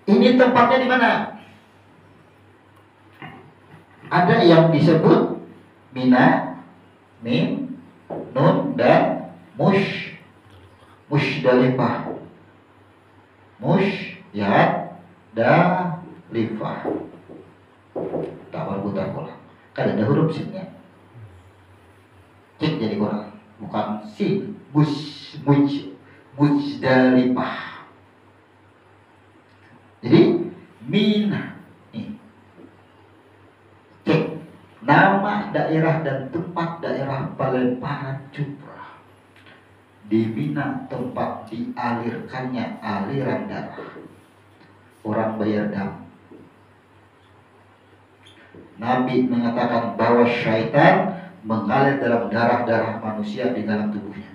ini tempatnya di mana? Ada yang disebut Mina, Mim, Nun, dan Musdalifah. Musdalifah. Tawar butar kolam. Kan ada huruf sinnya. Cek jadi kolam. Bukan sin. Musdalifah. Jadi Mina. Cek nama daerah dan tempat daerah pelemparan jumrah. Di Mina tempat dialirkannya aliran darah. Orang bayar dam. Nabi mengatakan bahwa syaitan mengalir dalam darah-darah manusia di dalam tubuhnya.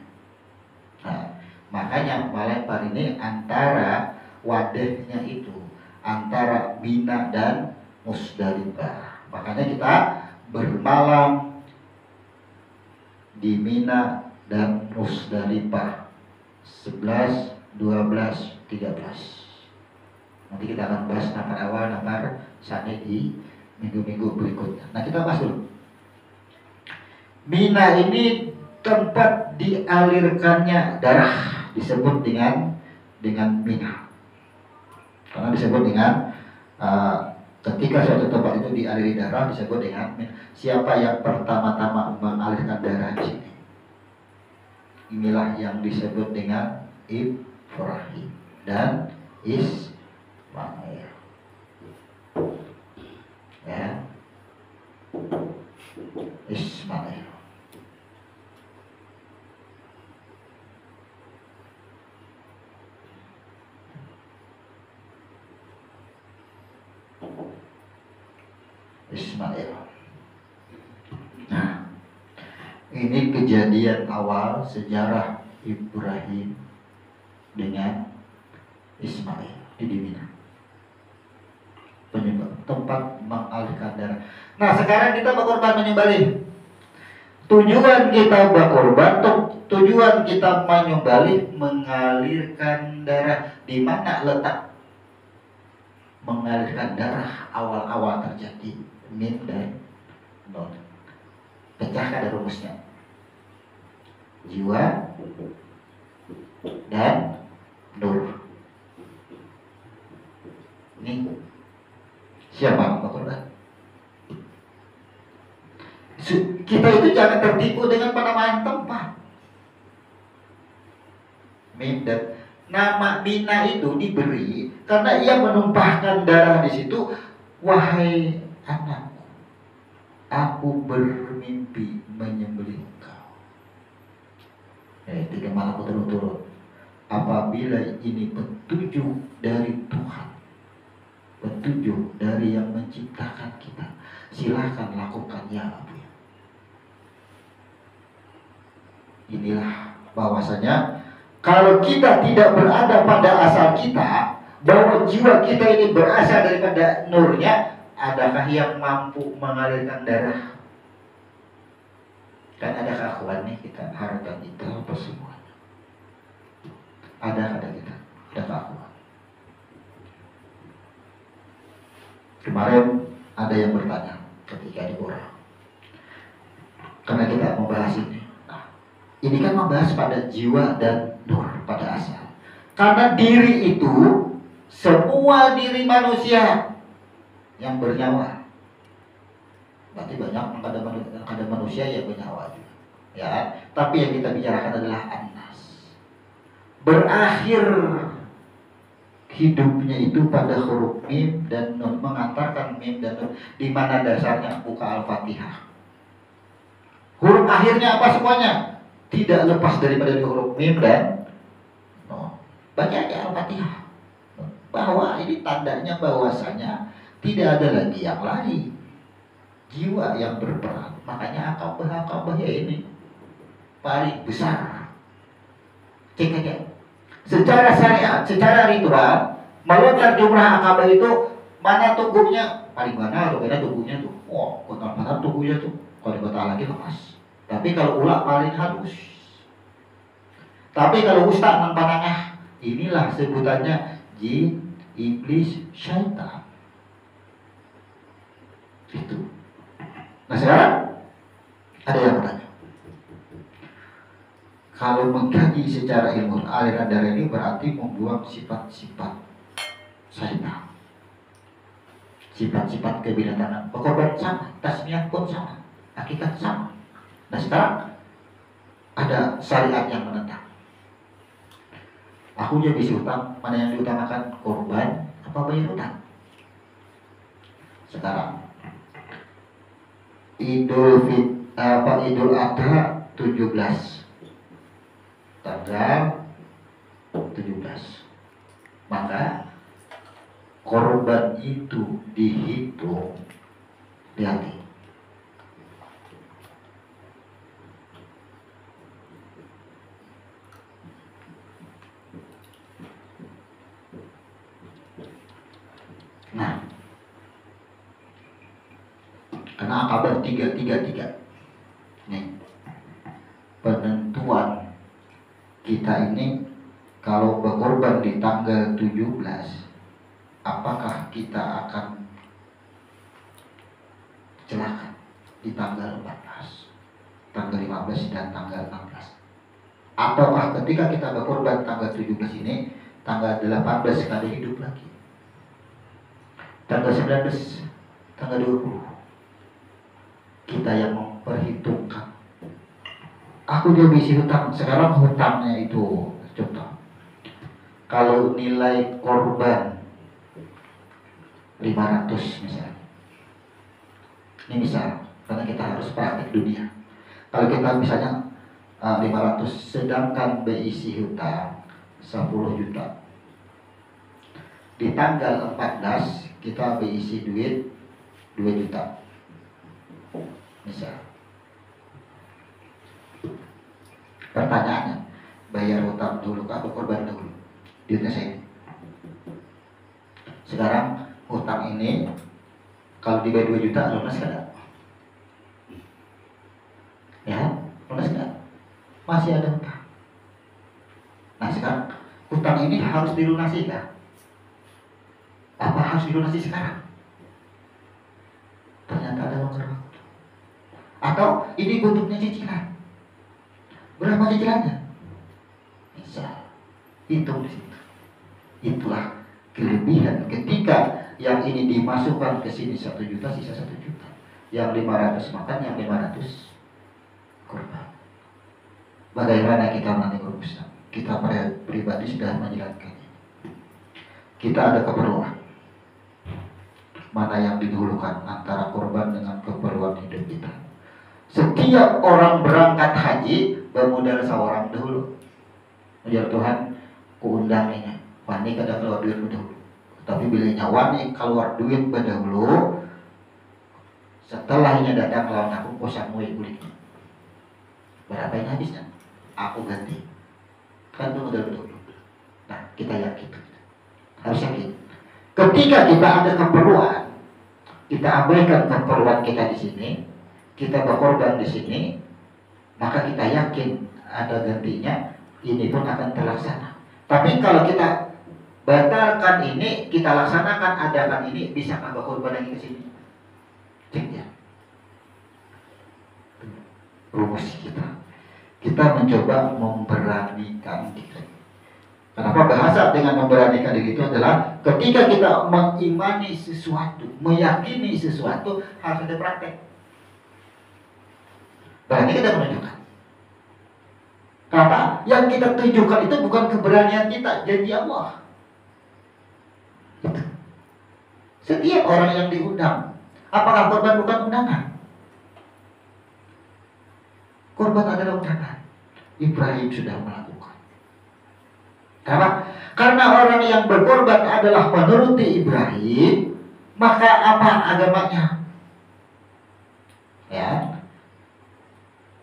Nah, makanya melempar ini antara wadahnya itu antara Mina dan Musdalifah. Makanya kita bermalam di Mina dan Musdalifah 11, 12, 13. Nanti kita akan bahas nafar awal, nafar sani di minggu-minggu berikutnya. Nah, kita bahas dulu. Mina ini tempat dialirkannya darah, disebut dengan Mina. Karena disebut dengan ketika suatu tempat itu dialiri darah disebut dengan Mina. Siapa yang pertama-tama mengalirkan darah di sini? Inilah yang disebut dengan Ibrahim dan Ismail. Ya, Ismail. Ismail. Nah, ini kejadian awal sejarah Ibrahim dengan Ismail di Dimina. Penyembah, tempat mengalihkan darah. Nah, sekarang kita berkorban menyembelih. Tujuan kita berkorban, tujuan kita menyembelih mengalirkan darah. Di mana letak mengalirkan darah awal-awal terjadi? Mim dan nun. Pecahkan dari rumusnya. Jiwa dan nur. Ini siapa berkorban? Kita itu jangan tertipu dengan penamaan tempat. Mim dan nama Mina itu diberi karena ia menumpahkan darah di situ. Wahai anakku, aku bermimpi menyembelih engkau. 3 malam berturut-turut. Apabila ini petunjuk dari Tuhan, petunjuk dari yang menciptakan kita, silahkan lakukan ya Abu. Inilah bahwasanya kalau kita tidak berada pada asal kita, bahwa jiwa kita ini berasal daripada nurnya, adakah yang mampu mengalirkan darah? Kan ada keakuan nih kita, harta kita apa semuanya. Ada kita, ada keakuan. Kemarin ada yang bertanya ketika di Quran, karena kita membahas ini. Ini kan membahas pada jiwa dan nur pada asal. Karena diri itu semua diri manusia yang bernyawa. Berarti banyak ada manusia yang bernyawa juga. Ya, tapi yang kita bicarakan adalah an-nas. Berakhir hidupnya itu pada huruf mim dan nun, mengantarkan mim dan nun, di mana dasarnya buka Al-Fatihah. Huruf akhirnya apa semuanya? Tidak lepas daripada huruf mim dan nun. Baca aja Al-Fatihah. Bahwa ini tandanya bahwasanya tidak ada lagi yang lain. Jiwa yang berperan. Makanya akabah ya ini paling besar. Cek aja. Secara syariat, secara ritual, melontar jumrah akabah itu mana tubuhnya paling mana tubuhnya tuh. Oh, kota mana tubuhnya tuh. Kalau di kota lagi lepas. Tapi kalau ulah paling halus. Tapi kalau ustaz nang panangah, inilah sebutannya jin, iblis, syaitan. Itu. Nah sekarang ada yang bertanya, kalau mengkaji secara ilmu aliran darah ini berarti membuang sifat-sifat syaitan, sifat-sifat kebinatangan. Berkorban sama, tasmiyah pun sama, hakikat sama. Nah sekarang ada syariat yang menentang. Aku jadi hutang, mana yang diutamakan, korban apa bayar hutang? Sekarang Idul Adha 17 tanggal 17, maka korban itu dihitung di hati. Nah, karena kabar 333 nih, penentuan kita ini kalau berkorban di tanggal 17, apakah kita akan celaka di tanggal 14, tanggal 15 dan tanggal 16, ataukah ketika kita berkorban tanggal 17 ini, tanggal 18 sekali hidup lagi, tanggal 19, tanggal 20. Kita yang memperhitungkan. Aku juga bisi hutang. Sekarang hutangnya itu contoh Kalau nilai korban 500 misalnya, ini misal, karena kita harus praktik dunia. Kalau kita misalnya 500, sedangkan BIC hutang 10 juta. Di tanggal 14 kita BIC duit 2 juta. Misal. Pertanyaannya, bayar hutang dulu atau korban dulu? Duitnya saya. Sekarang hutang ini kalau dibayar 2 juta lunas enggak? Ya, lunas enggak? Masih ada hutang. Nah sekarang hutang ini harus dilunasi kan? Apa harus dilunasi sekarang? Ternyata ada longgar waktu. Atau ini bentuknya cicilan? Berapa cicilannya? Misal, hitung di situ. Itulah kelebihan ketika yang ini dimasukkan ke sini 1 juta, sisa 1 juta. Yang 500 makan, yang 500 korban. Bagaimana kita menangani urusan? Kita pribadi sudah menjelaskannya. Kita ada keperluan. Mana yang didahulukan antara korban dengan keperluan hidup kita? Setiap orang berangkat haji bermodal seorang dahulu. Ya Tuhan, kuundang ini. Wani kada keluar duit dahulu. Tapi bilanya wani keluar duit dahulu. Setelahnya datang lawan aku kosan muih kulitnya. Berapa yang habisnya? Aku ganti. Kan itu modal dahulu. Nah, kita yakin. Harus yakin. Ketika kita ada keperluan, kita abaikan keperluan kita di sini, kita berkorban di sini, maka kita yakin ada gantinya, ini pun akan terlaksana. Tapi kalau kita batalkan ini, kita laksanakan, adakan ini, bisa nggak berkorban lagi ke sini? Cek ya. Rumus kita. Kita mencoba memberanikan diri. Kenapa bahasa dengan memberanikan diri itu adalah ketika kita mengimani sesuatu, meyakini sesuatu, harus ada praktek. Berarti kita menunjukkan. Karena yang kita tunjukkan itu bukan keberanian kita, janji Allah. Setiap orang yang diundang, apakah korban bukan undangan? Korban adalah undangan. Ibrahim sudah melakukan. Karena orang yang berkorban adalah menuruti Ibrahim, maka apa agamanya? Ya,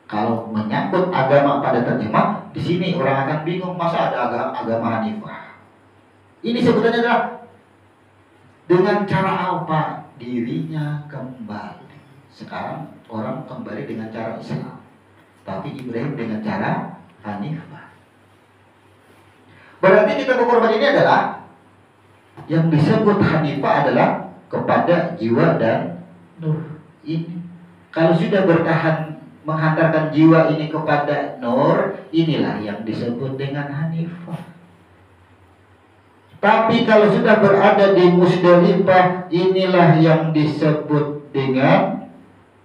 kalau menyangkut agama pada terjemah, di sini orang akan bingung, masa ada agama Hanifah? Ini sebetulnya adalah dengan cara apa dirinya kembali. Sekarang orang kembali dengan cara Islam, tapi Ibrahim dengan cara Hanifah. Berarti kita berkorban ini adalah yang disebut Hanifah adalah kepada jiwa dan nur ini. Kalau sudah bertahan menghantarkan jiwa ini kepada nur, inilah yang disebut dengan Hanifah. Tapi kalau sudah berada di Musdalifah, inilah yang disebut dengan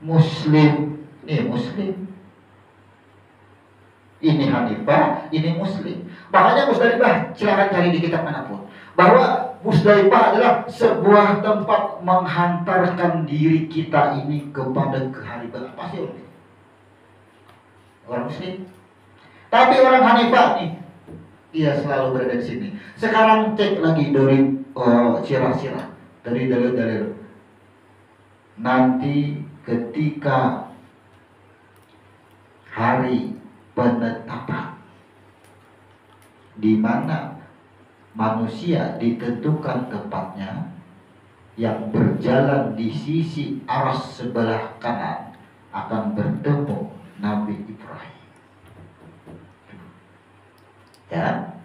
Muslim. Ini Muslim. Ini Hanifah, ini Muslim. Makanya Musdalifah, silakan cari di kitab manapun, bahwa Musdalifah adalah sebuah tempat menghantarkan diri kita ini kepada kehariban. Pasti orang Muslim. Tapi orang Hanifah nih, ia selalu berada di sini. Sekarang cek lagi dari sirah-sirah, dari dalil-dalil. Nanti ketika hari penetapan di mana manusia ditentukan tempatnya, yang berjalan di sisi aras sebelah kanan akan bertemu Nabi Ibrahim. Ya,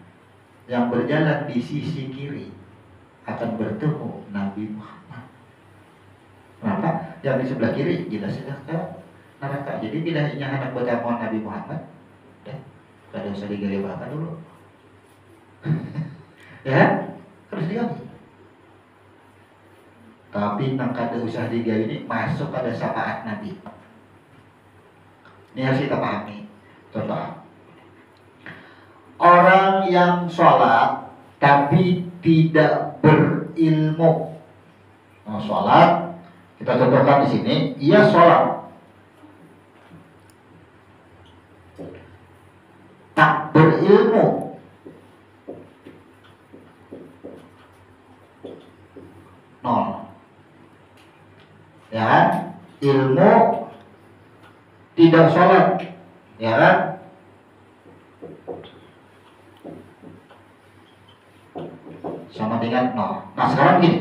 yang berjalan di sisi kiri akan bertemu Nabi Muhammad. Kenapa? Yang di sebelah kiri jelas sudah ke neraka. Jadi bilahnya anak bertemu Nabi Muhammad, kada usah digali apa dulu. Ya, harus digali. Tapi nang kada usah digali ini masuk pada syafaat Nabi. Ini harus kita pahami. Contoh, orang yang sholat tapi tidak berilmu. Nah, sholat kita contohkan di sini, ia sholat tak berilmu, nol, ya kan? Ilmu tidak sholat, ya kan? Sama dengan nol. Nah sekarang gini,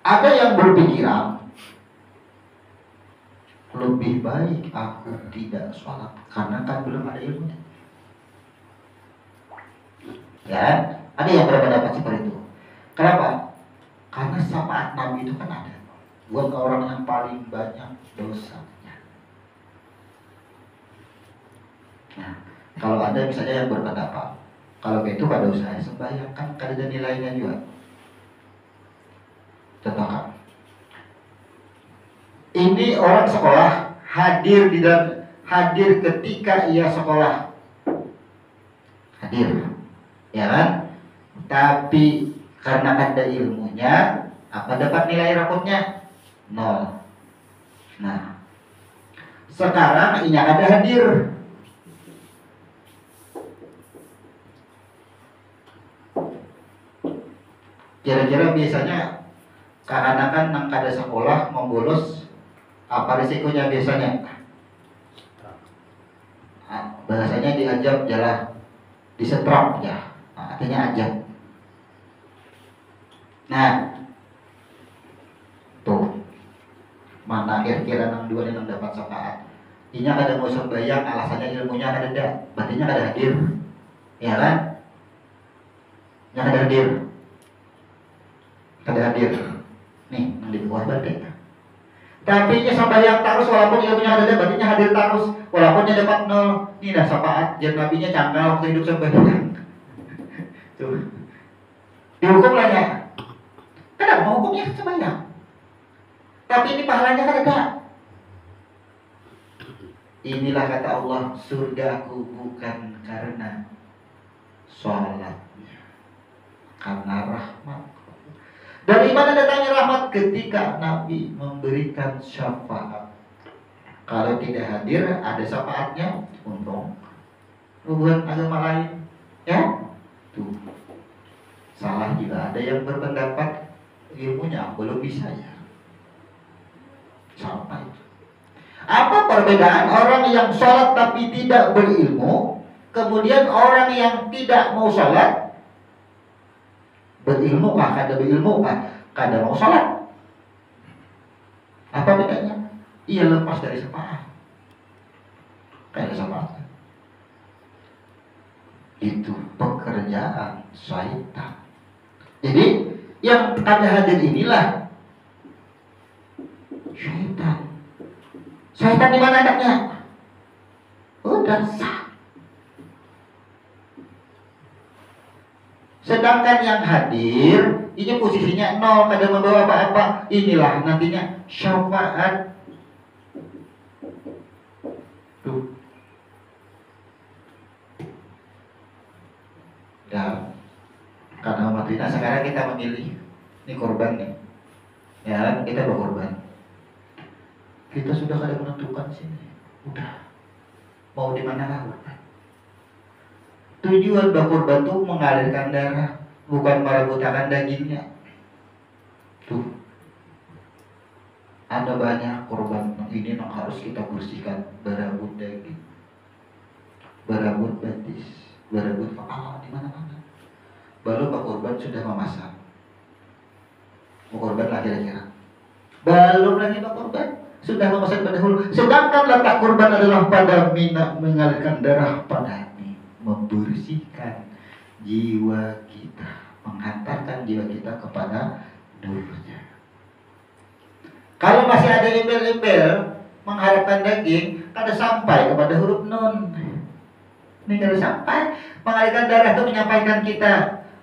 ada yang berpikiran lebih baik aku tidak sholat karena kan belum ada ilmunya, ya. Ada yang berpendapat seperti itu. Kenapa? Karena syafaat Nabi itu kan ada buat orang yang paling banyak dosanya. Nah, kalau ada misalnya yang berpendapat kalau begitu kada usah sembahyang, kan kada ada nilainya juga. Contohkan, ini orang sekolah hadir ketika ia sekolah, hadir, ya kan? Tapi karena ada ilmunya, apa dapat nilai rapotnya? Nol. Nah, sekarang ini ada hadir, kira-kira biasanya kanak-kanak nang kada sekolah mau bolos, apa risikonya biasanya? Bahasanya diajak jalan, disetrap ya, artinya ajak. Nah, tuh mana kira-kira nang dua yang dapat syafaat? Inya kada mau sembahyang, alasannya ilmunya kada ada, berarti kada hadir, ya kan? Nya kada hadir, nih nang di bawah berarti. Tapi nya sembahyang terus walaupun ilmunya ada, berarti nya hadir terus walaupun nya dapat nol. Ini dah syafaat jan nabinya cangkal waktu hidup sembahyang. Tuh. Dihukum lah ya. Kadang mau hukumnya sembahyang. Tapi ini pahalanya kan ada. Inilah kata Allah, surgaku bukan karena sholatnya, karena rahmat. Dari mana datangnya rahmat? Ketika Nabi memberikan syafaat. Kalau tidak hadir, ada syafaatnya, untung. Buat agama lain, ya? Tuh. Salah juga ada yang berpendapat ilmunya belum bisa ya. Sama itu. Apa perbedaan orang yang sholat tapi tidak berilmu, kemudian orang yang tidak mau sholat? Berilmu kah? Kada berilmu kah? Kada mau sholat. Apa bedanya? Ia lepas dari syafaat. Kada syafaat. Itu pekerjaan syaitan. Jadi yang kada hadir inilah syaitan. Syaitan di mana adanya? Udah sah. Sedangkan yang hadir, ini posisinya nol, kada membawa apa-apa. Inilah nantinya syafaat. Tuh. Dan karena umat ini, sekarang kita memilih. Ini korban nih. Ya, kita berkorban. Kita sudah kada menentukan sini. Udah. Mau di mana lah korban. Tujuan berkorban itu mengalirkan darah, bukan merebutkan dagingnya. Tuh, ada banyak korban ini yang harus kita bersihkan, berabut daging, berabut betis, berabut kepala di mana-mana. Baru berkorban sudah memasak. Berkorban lagi kira-kira. Belum lagi berkorban, sudah memasak pada hulu. Sedangkan letak korban adalah pada mengalirkan darah pada membersihkan jiwa kita, menghantarkan jiwa kita kepada nurnya. Kalau masih ada embel-embel mengharapkan daging, kada sampai kepada huruf nun. Ini kada sampai. Mengalirkan darah itu menyampaikan kita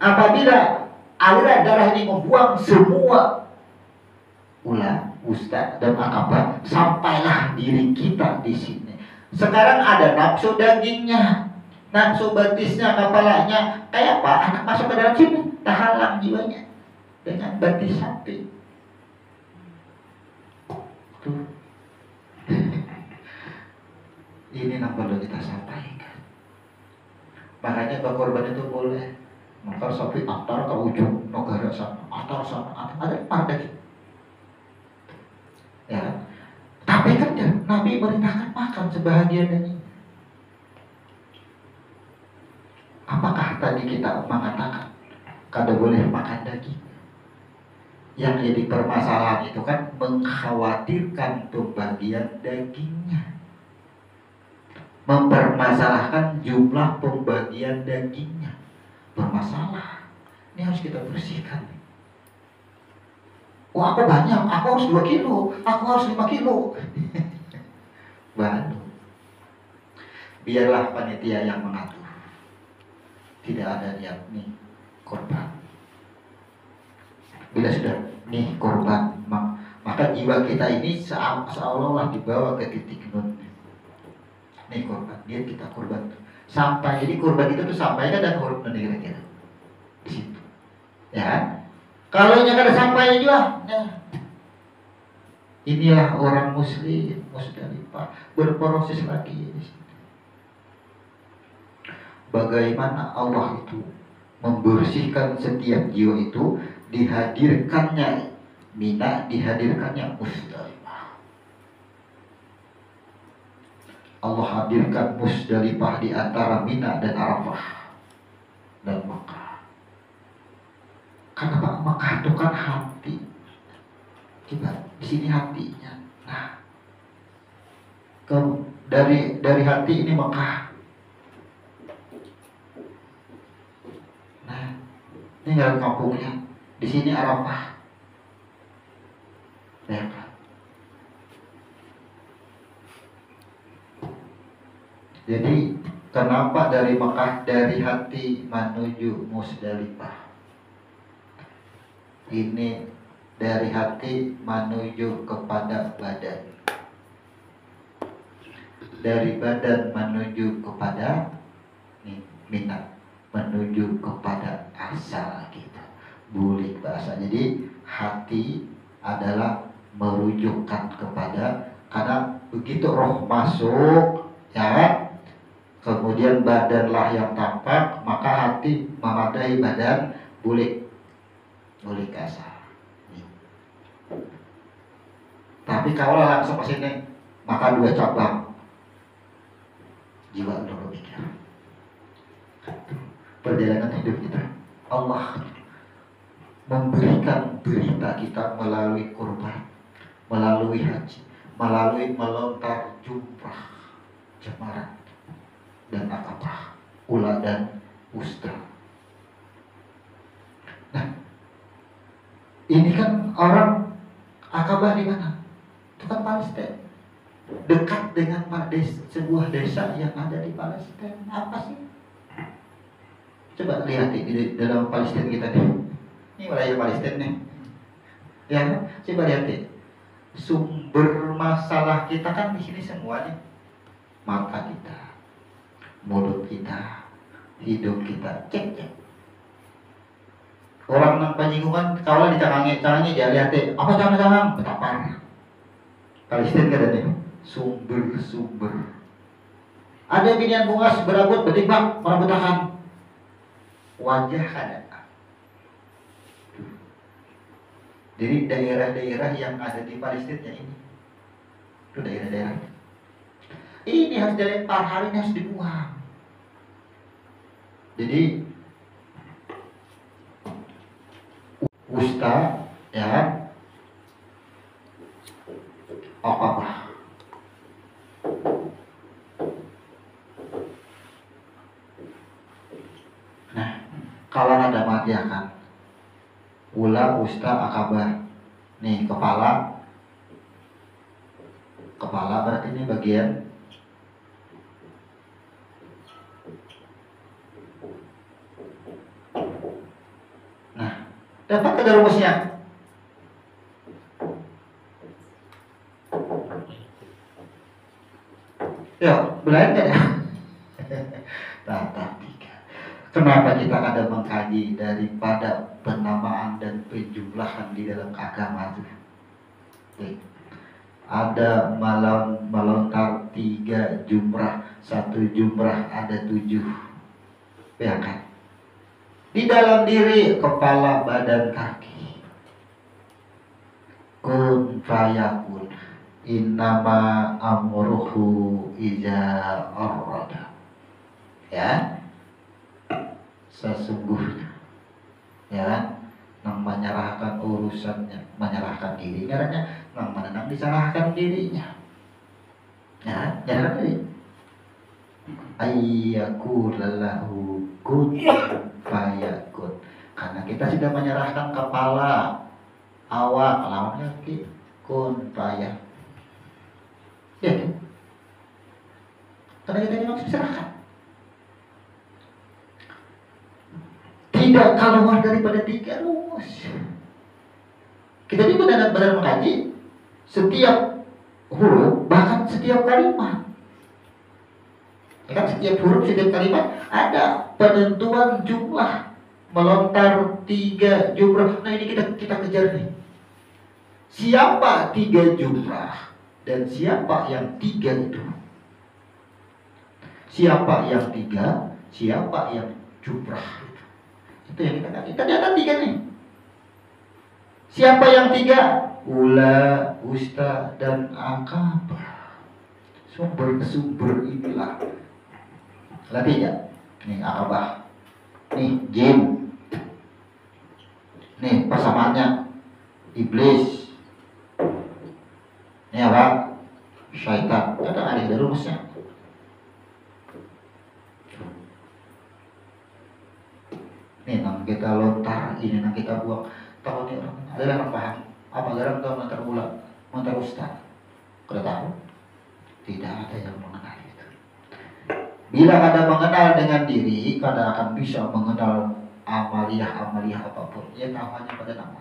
apabila aliran darah ini membuang semua ulah, ustaz dan akabah, sampailah diri kita di sini. Sekarang ada nafsu dagingnya. nafsu batisnya, kepalanya, kayak apa? Anak masuk ke dalam sini, terhalang jiwanya dengan batis sapi. Tuh. Ini yang perlu kita sampaikan. Makanya berkorban itu boleh. Maka sapi antar ke ujung negara sana, antar sana, ada pada gitu. Ya, tapi kan ya, Nabi merintahkan makan sebahagian dari. Apakah tadi kita mengatakan kada boleh makan daging? Yang jadi permasalahan itu kan mengkhawatirkan pembagian dagingnya, mempermasalahkan jumlah pembagian dagingnya, bermasalah. Ini harus kita bersihkan. Wah, aku banyak, aku harus 2 kilo, aku harus 5 kilo. Baru. Biarlah panitia yang mengatur. Tidak ada niat nih korban. Bila sudah nih korban, maka jiwa kita ini seolah-olah dibawa ke titik nun. Nih korban, dia kita korban. Sampai, jadi korban itu tuh sampai kan dan huruf nun kira-kira di situ. Ya. Kalau nya kada sampai juga, nah, inilah orang muslim Musdalifah berproses lagi di situ. Bagaimana Allah itu membersihkan setiap jiwa itu, dihadirkannya Mina, dihadirkannya Musdalifah. Allah hadirkan Musdalifah di antara Mina dan Arafah dan Makkah. Karena Makkah itu kan hati. Coba di sini hatinya. Nah, dari hati ini Makkah. Nah, ini jalan kampungnya. Di sini Arafah. Ya. Jadi kenapa dari Mekah, dari hati menuju Musdalifah? Ini dari hati menuju kepada badan, dari badan menuju kepada Mina, menuju kepada asal kita. Bulik bahasa. Jadi hati adalah merujukkan kepada, karena begitu roh masuk, ya, kemudian badanlah yang tampak, maka hati memadai badan, bulik asal. Tapi kalau langsung ke sini, maka 2 cabang jiwa dulu pikir. Perjalanan hidup kita, Allah memberikan berita kita melalui kurban, melalui haji, melalui melontar jumrah, jamarat dan akabah, ula dan wusta. Nah, ini kan orang akabah di mana? Itu kan Palestina, dekat dengan sebuah desa yang ada di Palestina. Apa sih? Coba lihat di dalam Palestina kita nih. Ini wilayah Palestina nih. Ya, coba lihat deh. Sumber masalah kita kan di sini semua nih. Mata kita, mulut kita, hidup kita, cek. Orang nang panjingungan kalau dicangangi jangan lihat deh. Apa cangang betapa Palestina kada nih sumber. Ada binian bungas berabut betimbang merabutakan wajah kada. Jadi daerah-daerah yang ada di Palestina ini, itu daerah-daerah ini harus dilempar, hari ini harus dibuang. Jadi wusta, ya, Aqabah. Nah, kalau ada mati akan ula, wusta, Aqabah. Nih kepala berarti ini bagian dapat ada rumusnya. Ya, belajar ya. Tatap tiga. Kenapa kita ada mengkaji daripada penamaan dan penjumlahan di dalam agama itu? Ada melontar 3 jumrah, 1 jumrah ada 7, ya kan? Di dalam diri, kepala, badan, kaki. Kun fayakun. Innama amruhu iza arada. Ya, sesungguhnya, ya, nang menyerahkan urusannya, menyerahkan diri, caranya nang menenang diserahkan dirinya, ya, nyerahkan diri. Ayyaku lallahu kun fayakun. Karena kita sudah menyerahkan kepala, awak, lawannya kun fayakun. Ya, karena kita memang diserahkan. Tidak keluar daripada 3 rumus. Kita ini benar-benar mengkaji setiap huruf, bahkan setiap kalimat. Ya kan, setiap huruf, setiap kalimat ada penentuan jumlah. Melontar 3 jumlah. Nah, ini kita kejar nih. Siapa 3 jumlah dan siapa yang 3 itu? Siapa yang 3, siapa yang jumlah? Itu yang kita kaji. Tadi ada 3 nih. Siapa yang 3? Ula, usta, dan akabah. Sumber-sumber inilah. Latih ya. Nih akabah. Nih jin. Nih pasamaannya iblis. Ini apa? Syaitan. Ada rumusnya. Ini nang kita lontar, ini nang kita buang. Tahu nih orang, ada yang paham? Apa garang tahu lontar bulan, lontar ustaz? Kau tahu? Tidak ada yang mengenal itu. Bila ada mengenal dengan diri, kada akan bisa mengenal amaliyah apapun. Ia tahu hanya pada nama.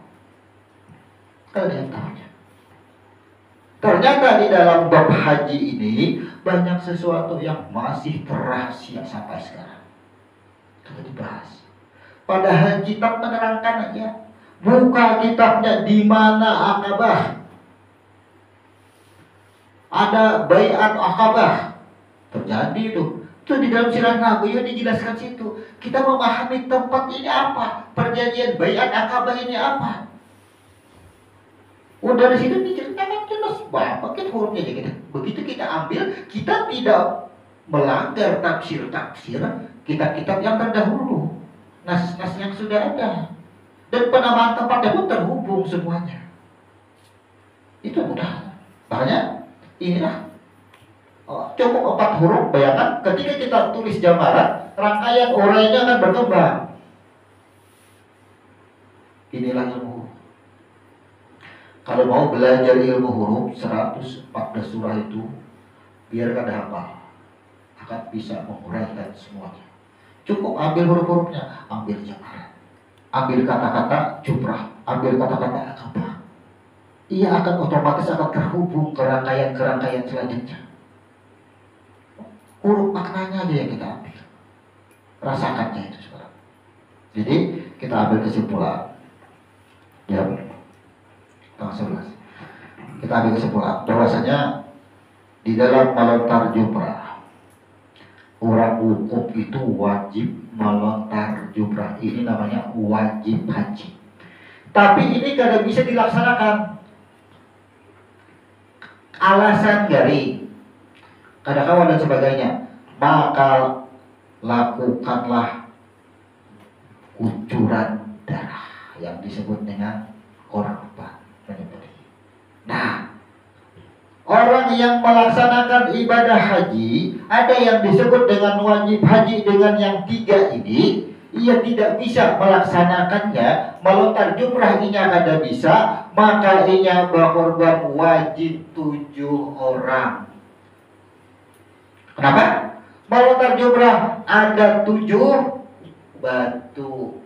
Kada ada yang tahunya. Ternyata di dalam bab haji ini banyak sesuatu yang masih rahasia sampai sekarang. Kada dibahas. Padahal kitab menerangkan aja. Buka kitabnya di mana akabah. Ada baiat akabah. Terjadi itu. Itu di dalam sirah Nabawi dijelaskan situ. Kita memahami tempat ini apa. Perjanjian baiat akabah ini apa. Udah dari situ diceritakan jelas. Bapak kita hurufnya aja kita. Begitu kita ambil, kita tidak melanggar tafsir-tafsir kitab-kitab yang terdahulu. Nas-nas yang sudah ada. Dan penamaan tempatnya pun terhubung semuanya. Itu mudah. Makanya inilah cukup 4 huruf. Bayangkan ketika kita tulis jamarat, rangkaian urainya akan berkembang. Inilah ilmu huruf. Kalau mau belajar ilmu huruf 114 surah itu, biar kada hafal, akan bisa menguraikan semuanya. Cukup ambil huruf-hurufnya, ambil jamarat, ambil kata-kata jumrah, ambil kata-kata akabah. Ia akan otomatis akan terhubung ke rangkaian selanjutnya. Huruf maknanya aja yang kita ambil, rasakannya itu sekarang. Jadi kita ambil kesimpulan. Ya, tanggal 11. Kita ambil kesimpulan bahwasanya di dalam melontar jumrah, orang wukuf itu wajib melontar jumrah. Ini namanya wajib haji. Tapi ini kada bisa dilaksanakan. Alasan garing, kada kawan dan sebagainya. Maka lakukanlah kucuran darah yang disebut dengan korban. Nah, orang yang melaksanakan ibadah haji, ada yang disebut dengan wajib haji dengan yang 3 ini, ia tidak bisa melaksanakannya, melontar jumrah inya kada bisa, maka inya berkorban wajib 7 orang. Kenapa? Melontar jumrah ada 7 batu.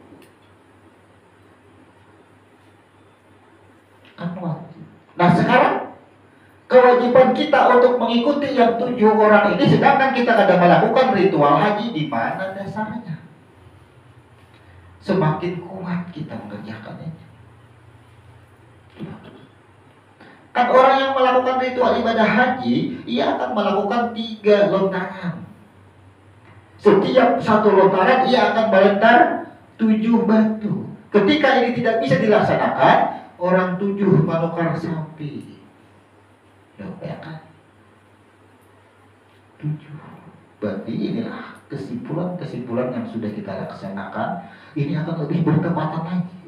Kan wajib. Nah sekarang Kewajiban kita untuk mengikuti yang 7 orang ini, sedangkan kita kadang melakukan ritual haji. Di mana dasarnya? Semakin kuat kita mengerjakannya. Kan orang yang melakukan ritual ibadah haji, ia akan melakukan 3 lontaran. Setiap 1 lontaran ia akan melontar 7 batu. Ketika ini tidak bisa dilaksanakan, orang 7 menukar sapi. Ya kan? 7. Berarti inilah kesimpulan-kesimpulan yang sudah kita laksanakan. Ini akan lebih bertepatan lagi.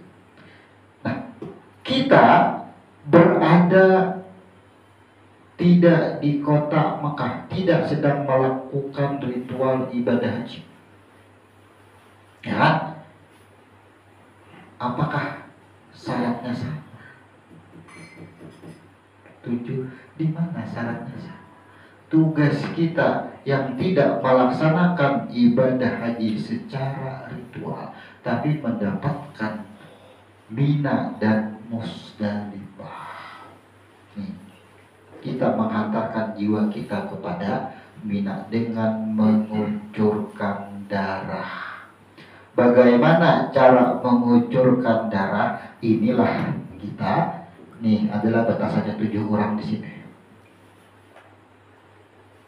Nah, kita berada tidak di kota Mekah, tidak sedang melakukan ritual ibadah haji. Ya, apakah syaratnya sama? 7. Di mana syaratnya sama? Tugas kita yang tidak melaksanakan ibadah haji secara ritual, tapi mendapatkan Mina dan Musdalifah. Kita menghantarkan jiwa kita kepada Mina dengan mengucurkan darah. Bagaimana cara mengucurkan darah? Inilah kita. Nih adalah batasannya 7 orang di sini.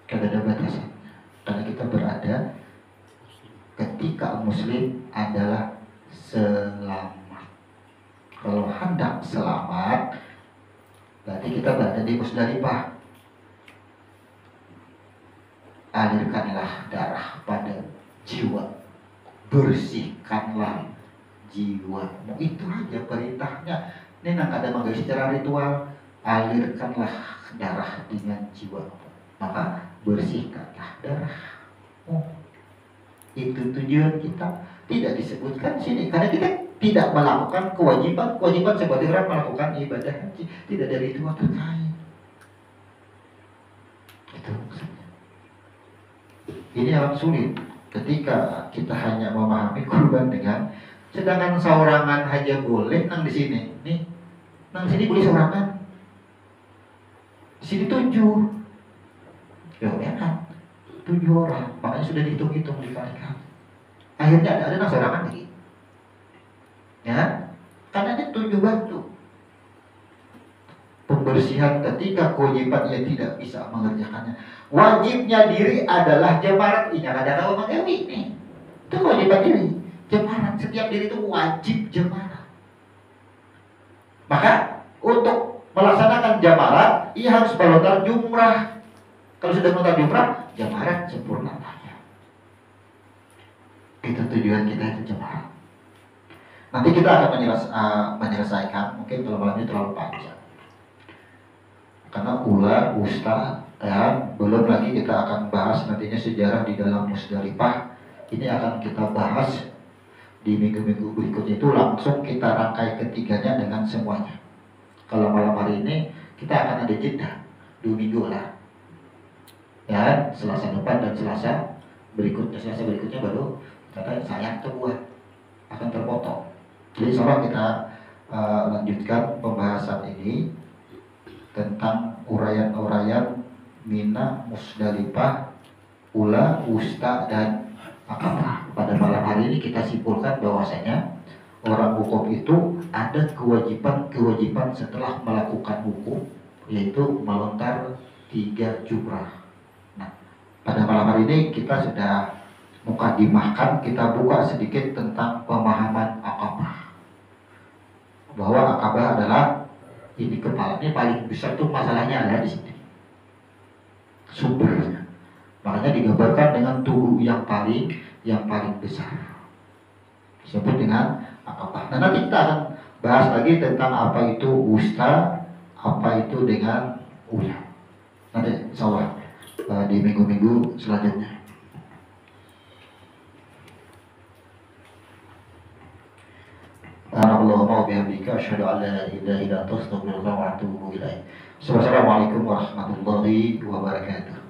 Kada ada batasan. Karena kita berada ketika Muslim adalah selamat. Kalau hendak selamat, berarti kita berada di Musdalifah. Alirkanlah darah pada jiwa, bersihkanlah jiwamu. Itu aja perintahnya. Ini nang ada magai secara ritual. Alirkanlah darah dengan jiwamu, maka bersihkanlah darahmu. Itu tujuan kita. Tidak disebutkan sini karena kita tidak melakukan kewajiban sebagai orang melakukan ibadah haji. Tidak ada ritual terkait. Itu maksudnya. Ini amat sulit ketika kita hanya memahami kurban dengan, sedangkan seorangan haja boleh nang di sini. Nih, nang sini boleh seorangan. Di sini 7. Ya kan? 7 orang. Makanya sudah dihitung-hitung dikalikan. Akhirnya ada nang seorangan lagi. Ya, karena ini 7 batu. Pembersihan ketika kewajiban ia tidak bisa mengerjakannya. Wajibnya diri adalah jamarat. Ini ada kalau mengewi nih. Itu kewajiban diri. Jamarat, setiap diri itu wajib jamarat. Maka untuk melaksanakan jamarat, ia harus melontar jumrah. Kalau sudah melontar jumrah, jamarat sempurna. Itu tujuan kita, itu jamarat. Nanti kita akan menyelesaikan, mungkin kalau malam ini terlalu panjang. Karena ula, usta, ya, belum lagi kita akan bahas nantinya sejarah di dalam Musdalifah. Ini akan kita bahas di minggu-minggu berikutnya. Itu langsung kita rangkai ketiganya dengan semuanya. Kalau malam hari ini kita akan ada jeda 2 minggu lah. Ya, Selasa depan dan Selasa berikutnya baru kata sayang terbuat akan terpotong. Jadi insya kita lanjutkan pembahasan ini tentang uraian-uraian Mina, Musdalifah, Ula, Usta, dan Aqabah. Pada malam hari ini kita simpulkan bahwasanya orang wukuf itu ada kewajiban setelah melakukan wukuf, yaitu melontar 3 jumrah. Nah, pada malam hari ini kita sudah mukadimahkan, kita buka sedikit tentang pemahaman Aqabah. Bahwa Aqabah adalah ini kepalanya paling besar tuh, masalahnya ada di sini sumbernya. Makanya digambarkan dengan tubuh yang paling besar, disebut dengan Aqabah. Nah, nanti kita akan bahas lagi tentang apa itu usta, apa itu dengan ula. Nanti insyaallah di minggu-minggu selanjutnya. Allahumma wa bihamdika asyhadu an la ilaha illa anta astaghfiruka wa atubu ilaik. Assalamualaikum warahmatullahi wabarakatuh.